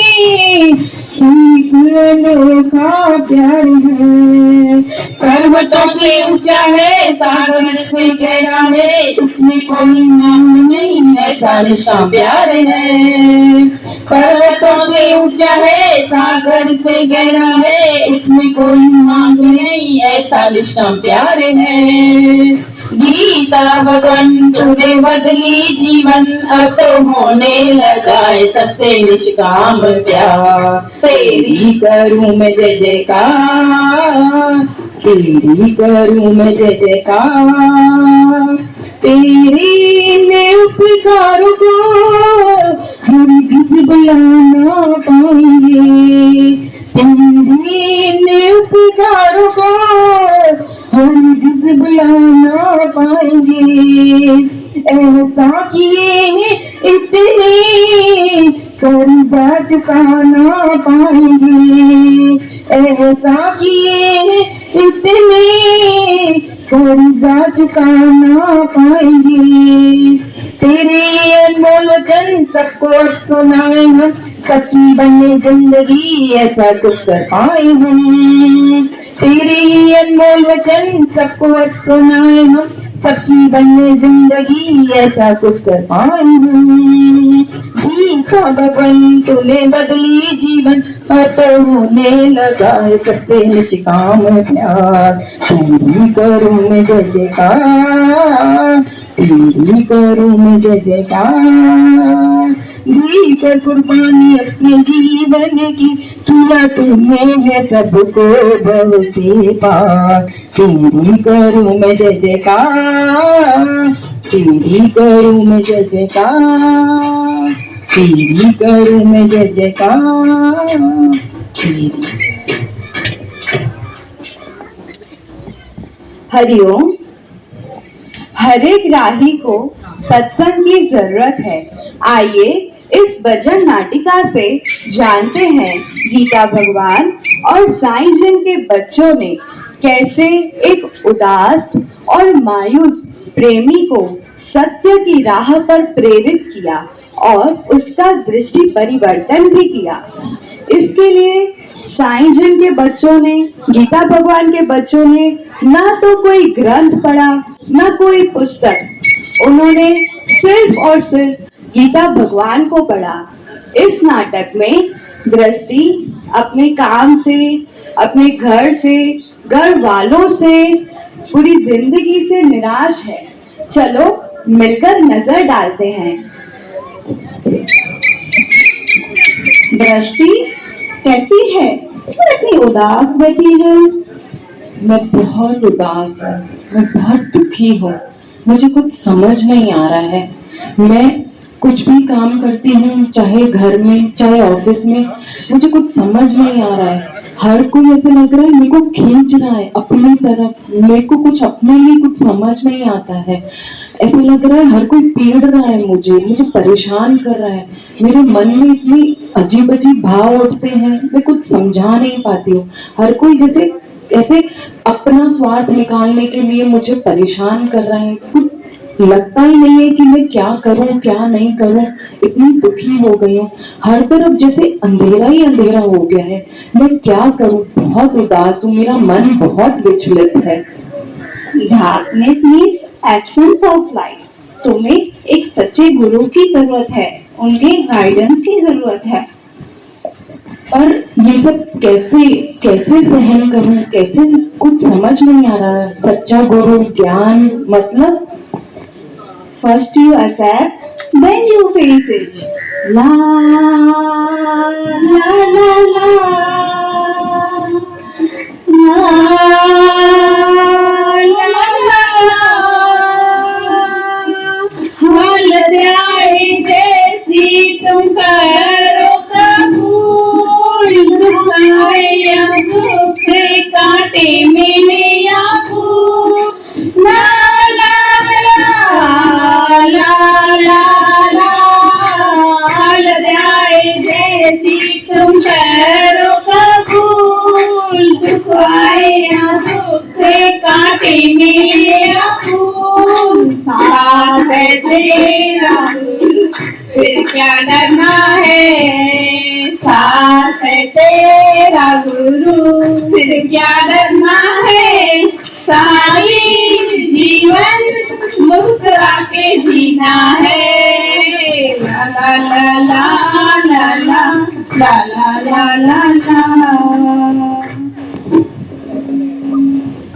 एक अनोखा प्यार है। पर्वतों से ऊंचा है, सागर से गहरा है, इसमें कोई नाम नहीं ऐसा निष्काम प्यार है। पर्वतों से ऊंचा है, सागर से गहरा है, इसमें कोई मांग नहीं ऐसा निष्काम प्यार है। गीता भगवान तूने बदली जीवन, अब तो होने लगा है सबसे निष्काम प्यार। तेरी करूं मैं जय जयकार, तेरी करूं मैं जय जयकार। तेरे ने उपकारों को हम किस बुला ना पाएंगे, तेरे ने उपकारों को हम किस बुला ना पाएंगे। ऐसा किए इतने कर्जा चुका ना पाएंगे, ऐसा किए इतने कर्जा चुका ना पाएंगे। तेरे अनमोल वचन सबको सुनाए हम, सबकी बने जिंदगी ऐसा कुछ कर पाए हम। तेरे अनमोल वचन सबको सुनाए हम, सबकी बने जिंदगी ऐसा कुछ कर पाए हम। गीता भगवान तूने बदली जीवन, अब तो होने लगा है सबसे निष्काम प्यार। तेरी करूं मैं जय जयकार, तेरी करूं मैं जय जयकार। देकर कुर्बानी अपने जीवन की, किया तूने है सबको भव से पार। तेरी करूं मैं जय जयकार, तेरी करूं मैं जय जयकार, तेरी करूं मैं जय जयकार, तेरी। हरिओम। हर एक राही को सत्संग की जरूरत है। आइए इस भजन नाटिका से जानते हैं गीता भगवान और साईं जिन के बच्चों ने कैसे एक उदास और मायूस प्रेमी को सत्य की राह पर प्रेरित किया और उसका दृष्टि परिवर्तन भी किया। इसके लिए साईं जिन के बच्चों ने, गीता भगवान के बच्चों ने ना तो कोई ग्रंथ पढ़ा, ना कोई पुस्तक, उन्होंने सिर्फ और सिर्फ गीता भगवान को पढ़ा। इस नाटक में गृहस्थी अपने काम से, अपने घर से, घर वालों से, पूरी जिंदगी से निराश है। चलो मिलकर नजर डालते हैं। दृष्टि कैसी है? क्यों इतनी उदास बैठी है? मैं बहुत उदास हूँ, मैं बहुत दुखी हूँ। मुझे कुछ समझ नहीं आ रहा है। मैं कुछ भी काम करती हूँ, चाहे घर में चाहे ऑफिस में, मुझे कुछ समझ नहीं आ रहा है। हर कोई ऐसे लग रहा है मेरे को खींच रहा है अपनी तरफ। मेरे को कुछ अपने लिए कुछ समझ नहीं आता है। ऐसा लग रहा है हर कोई पीड़ रहा है मुझे परेशान कर रहा है। मेरे मन में इतनी अजीब अजीब भाव उठते हैं, मैं कुछ समझा नहीं पाती हूँ। हर कोई जैसे ऐसे अपना स्वार्थ निकालने के लिए मुझे परेशान कर रहा है। कुछ लगता ही नहीं है कि मैं क्या करूं क्या नहीं करूं। इतनी दुखी हो गई हूँ। हर तरफ जैसे अंधेरा ही अंधेरा हो गया है। मैं क्या करूं? बहुत उदास हूँ, मेरा मन बहुत विचलित है। Darkness means absence of light. तुम्हें एक सच्चे गुरु की जरूरत है, उनके गाइडेंस की जरूरत है। पर ये सब कैसे कैसे सहन करूं? कैसे? कुछ समझ नहीं आ रहा। सच्चा गुरु, ज्ञान, मतलब First you accept, then you face it. La la la la la la la हालत आए जैसी तुम करो कबूल, दुख आए या सुख कांटे मिले या फूल। ला ला ला ला ला ला हालत आए जैसी तुम करो कबूल, दुख आए या सुख कांटे मिले या फूल। साथ है तेरा गुरु, फिर क्या डरना है? साथ है तेरा गुरु, फिर क्या डरना है? सारी जीवन मुस्कुरा के जीना है। ला ला ला ला ला ला ला ला ला ला।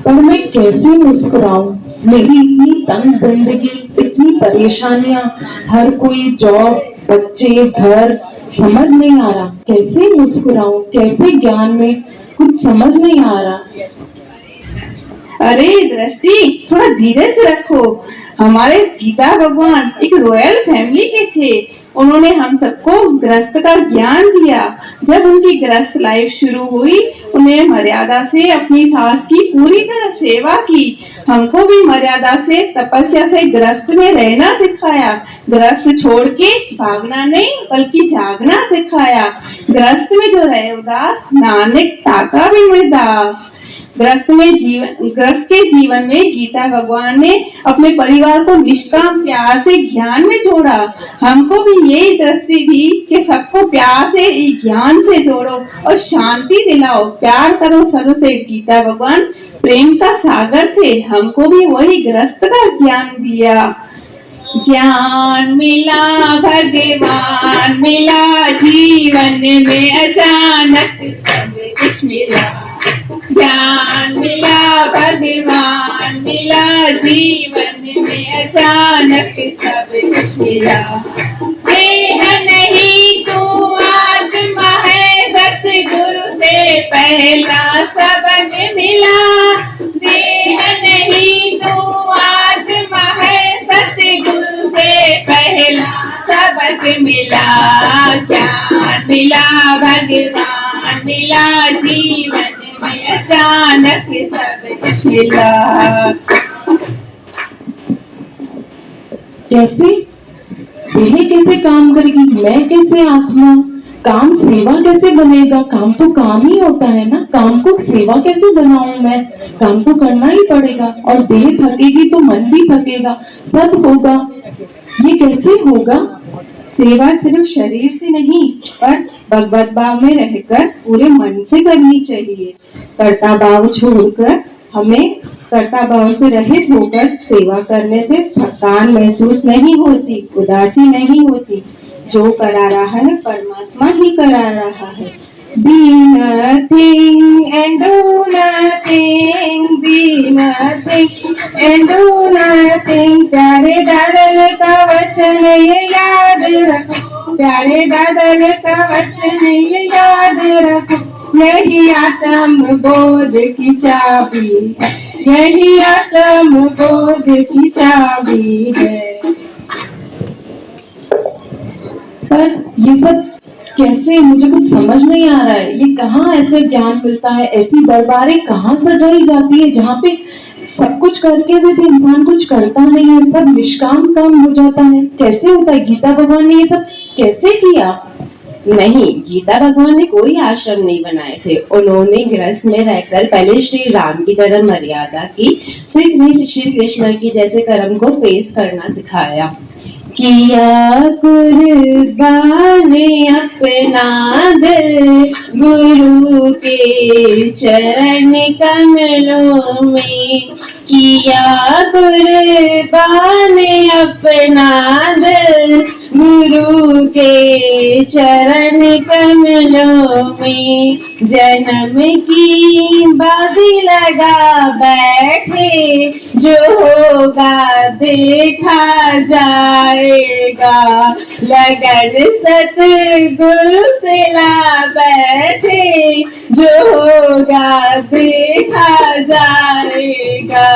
पर मैं कैसे मुस्कुराऊं? मेरी इतनी तंग जिंदगी, इतनी परेशानियां, हर कोई जॉब, बच्चे, घर, समझ नहीं आ रहा। कैसे मुस्कुराऊं? कैसे ज्ञान में? कुछ समझ नहीं आ रहा। अरे दृष्टि, थोड़ा धीरे से रखो। हमारे पिता भगवान एक रॉयल फैमिली के थे। उन्होंने हम सबको गृहस्थ का ज्ञान दिया। जब उनकी गृहस्थ लाइफ शुरू हुई, उन्हें मर्यादा से अपनी सास की पूरी तरह सेवा की। हमको भी मर्यादा से, तपस्या से गृहस्थ में रहना सिखाया। गृहस्थ छोड़ के भागना नहीं बल्कि जागना सिखाया। गृहस्थ में जो रहे उदास, नानक ताका भी दास। गृहस्थ के जीवन में गीता भगवान ने अपने परिवार को निष्काम प्यार से ज्ञान में जोड़ा। हमको भी यही दृष्टि दी कि सबको प्यार से, ज्ञान से जोड़ो और शांति दिलाओ, प्यार करो सर्व से। गीता भगवान प्रेम का सागर थे, हमको भी वही गृहस्थ का ज्ञान दिया। ज्ञान मिला भगवान मिला जीवन में, अचानक सब कुछ मिला। ज्ञान मिला भगवान मिला जीवन में, अचानक सब कुछ मिला। देह नहीं तू आत्मा है, सतगुरु से पहला सबक मिला। देह नहीं तू आत्मा है, सतगुरु से पहला सबक मिला। ज्ञान मिला भगवान मिला जीवन में, अचानक सब कुछ मिला। कैसे? देह कैसे काम करेगी? मैं कैसे आत्मा? काम सेवा कैसे बनेगा? काम तो काम ही होता है ना। काम को सेवा कैसे बनाऊं मैं? काम तो करना ही पड़ेगा। और देह थकेगी तो मन भी थकेगा, सब होगा। ये कैसे होगा? सेवा सिर्फ शरीर से नहीं पर भगवत भाव में रहकर पूरे मन से करनी चाहिए। कर्ता भाव छोड़कर, हमें कर्ता भाव से रहित होकर सेवा करने से थकान महसूस नहीं होती, उदासी नहीं होती। जो करा रहा है परमात्मा ही करा रहा है। Be nothing and do nothing, be nothing and do nothing। प्यारे दादल का वचन ये याद रखो। प्यारे दादर का वचन ये याद रखो, यही आत्म बोध की चाबी है, यही आत्म बोध की चाबी है। पर ये सब कैसे, मुझे कुछ समझ नहीं आ रहा है। ये कहाँ ऐसे ज्ञान मिलता है? ऐसी दरबारें कहाँ सजाई जाती है जहाँ पे सब कुछ करके भी इंसान कुछ करता नहीं है, सब निष्काम काम हो जाता है? कैसे होता है? गीता भगवान ने ये सब कैसे किया? नहीं, गीता भगवान ने कोई आश्रम नहीं बनाए थे। उन्होंने गृहस्थ में रहकर पहले श्री राम की तरह मर्यादा की, फिर श्री कृष्ण की जैसे कर्म को फेस करना सिखाया। किया कुर्बान अपना दिल गुरु के चरण कमलों में, किया कुर्बान अपना दिल गुरु के चरण कमलों में, जन्म की बाजी लगा बैठे, जो होगा देखा जाएगा, लगन सतगुरु से ला बैठे, जो होगा देखा जाएगा।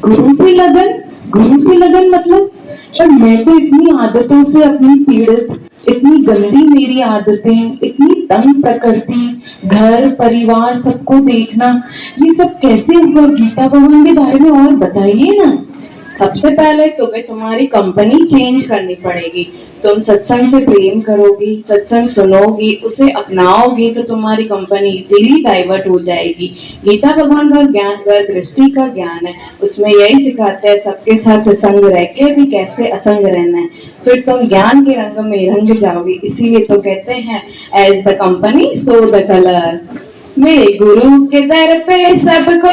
गुरु से लगन? गुरु से लगन मतलब? पर मैं तो इतनी आदतों से अपनी पीड़ित, इतनी गंदी मेरी आदतें, इतनी तंग प्रकृति, घर परिवार सबको देखना, ये सब कैसे हुआ? गीता भगवान के बारे में और बताइए ना। सबसे पहले तुम्हें तुम्हारी कंपनी चेंज करनी पड़ेगी। तुम सत्संग से प्रेम करोगी, सत्संग सुनोगी, उसे अपनाओगी तो तुम्हारी कंपनी इजीली डाइवर्ट हो जाएगी। गीता भगवान का ज्ञान घर दृष्टि का ज्ञान है, उसमें यही सिखाते हैं सबके साथ संग रह के भी कैसे असंग रहना है, फिर तुम ज्ञान के रंग में रंग जाओगी। इसीलिए तो कहते हैं as the company so the colour. मेरे गुरु के दर पे सबको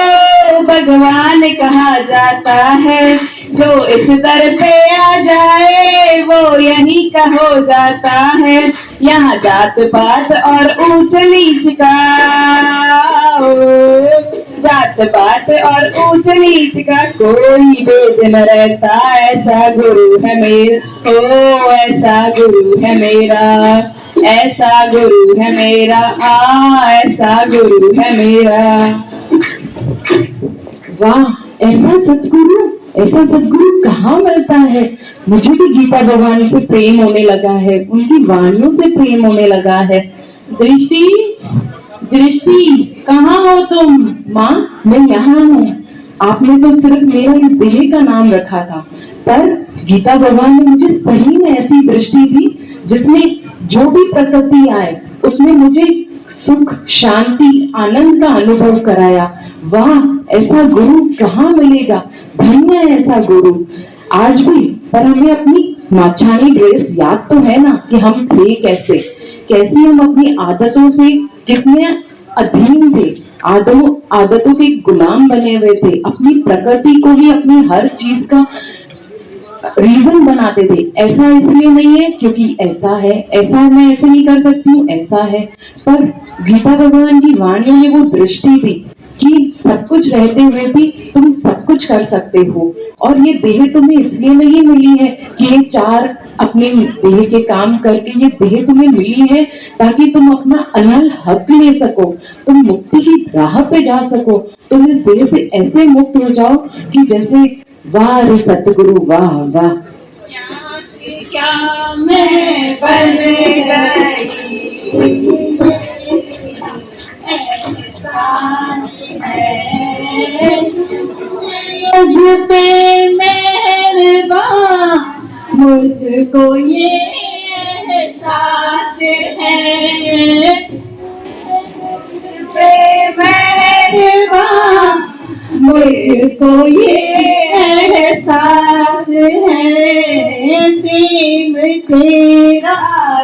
भगवान कहा जाता है, जो इस दर पे आ जाए वो यहीं का हो जाता है। यहाँ जात पात और ऊंच नीच का, जात पात और ऊंच नीच का कोई भेद न रहता, ऐसा गुरु है मेरा, ओ ऐसा गुरु है मेरा, ऐसा गुरु है मेरा, ऐसा गुरु है मेरा। वाह, ऐसा सतगुरु, ऐसा सतगुरु कहाँ मिलता है? मुझे भी गीता भगवान से प्रेम होने लगा है, उनकी वाणियों से प्रेम होने लगा है। दृष्टि, दृष्टि कहाँ हो तुम? माँ, मैं यहाँ हूँ। आपने तो सिर्फ मेरा इस देह का नाम रखा था, पर गीता भगवान ने मुझे सही में ऐसी दृष्टि दी जिसमें जो भी प्रकृति आए उसमें मुझे सुख, शांति, आनंद का अनुभव कराया। वाह, ऐसा गुरु कहाँ मिलेगा? धन्य है ऐसा गुरु। आज भी पर हमें अपनी माछानी ड्रेस याद तो है ना कि हम थे कैसे, कैसे हम अपनी आदतों से कितने अधीन थे, आदतों के गुलाम बने हुए थे, अपनी प्रकृति को ही अपनी हर चीज का रीजन बनाते थे। ऐसा इसलिए नहीं है क्योंकि ऐसा है, ऐसा मैं ऐसे नहीं कर सकती हूँ, ऐसा है। पर गीता भगवान की वाणी में वो दृष्टि थी कि सब कुछ रहते हुए भी तुम सब कुछ कर सकते हो, और ये देह तुम्हें इसलिए नहीं मिली है कि ये चार अपने देह के काम करके, ये देह तुम्हें मिली है ताकि तुम अपना अनल हक ले सको, तुम मुक्ति की राह पे जा सको, तुम इस देह से ऐसे मुक्त हो जाओ कि जैसे वाह रे सतगुरु, वाह वाह। यहाँ से क्या मैं बन गई, मुझ पे मेहरबान, मुझको ये एहसास है, मेहरबान, मुझको ये एहसास है, प्रेम तेरा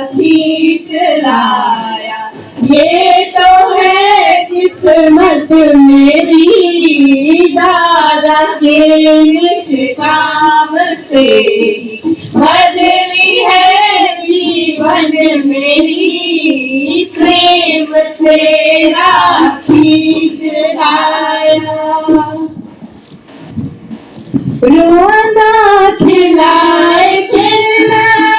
खींच लाया, ये तो है किस्मत मेरी, दादा के निष्काम से बदली है जीवन मेरी, प्रेम तेरा खींच लाया। रुआंदा खिलाए खिलाए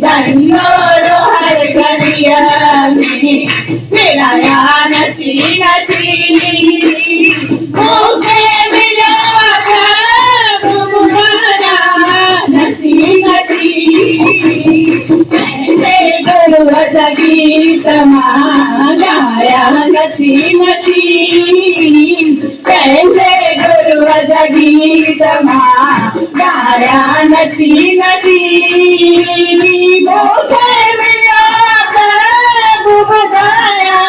ढंढोरो हर गलिया में फिराया नची नची भूखे मिला गुरुवारा नची नची गुरु गीत गाया नची नची कैसे गुरु गीत गाया नची नची भूखे मिला बताया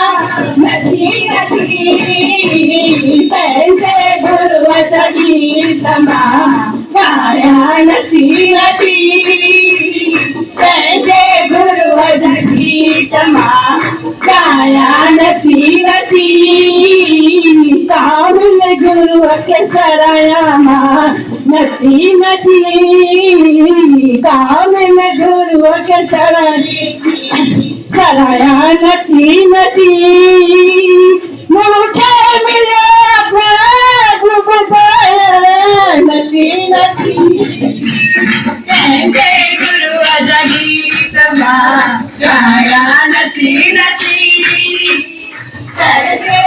नची नची कैसे गुरु गीत गाया नची नची कैसे गुरु गीत गाया नची नची कामिल गुरु के सराया नची नची कामिल गुरु के सराया नची नची मुठे मिला प्रभु बताया नची नची कैसे गुरु गीत गाया नची नची कैसे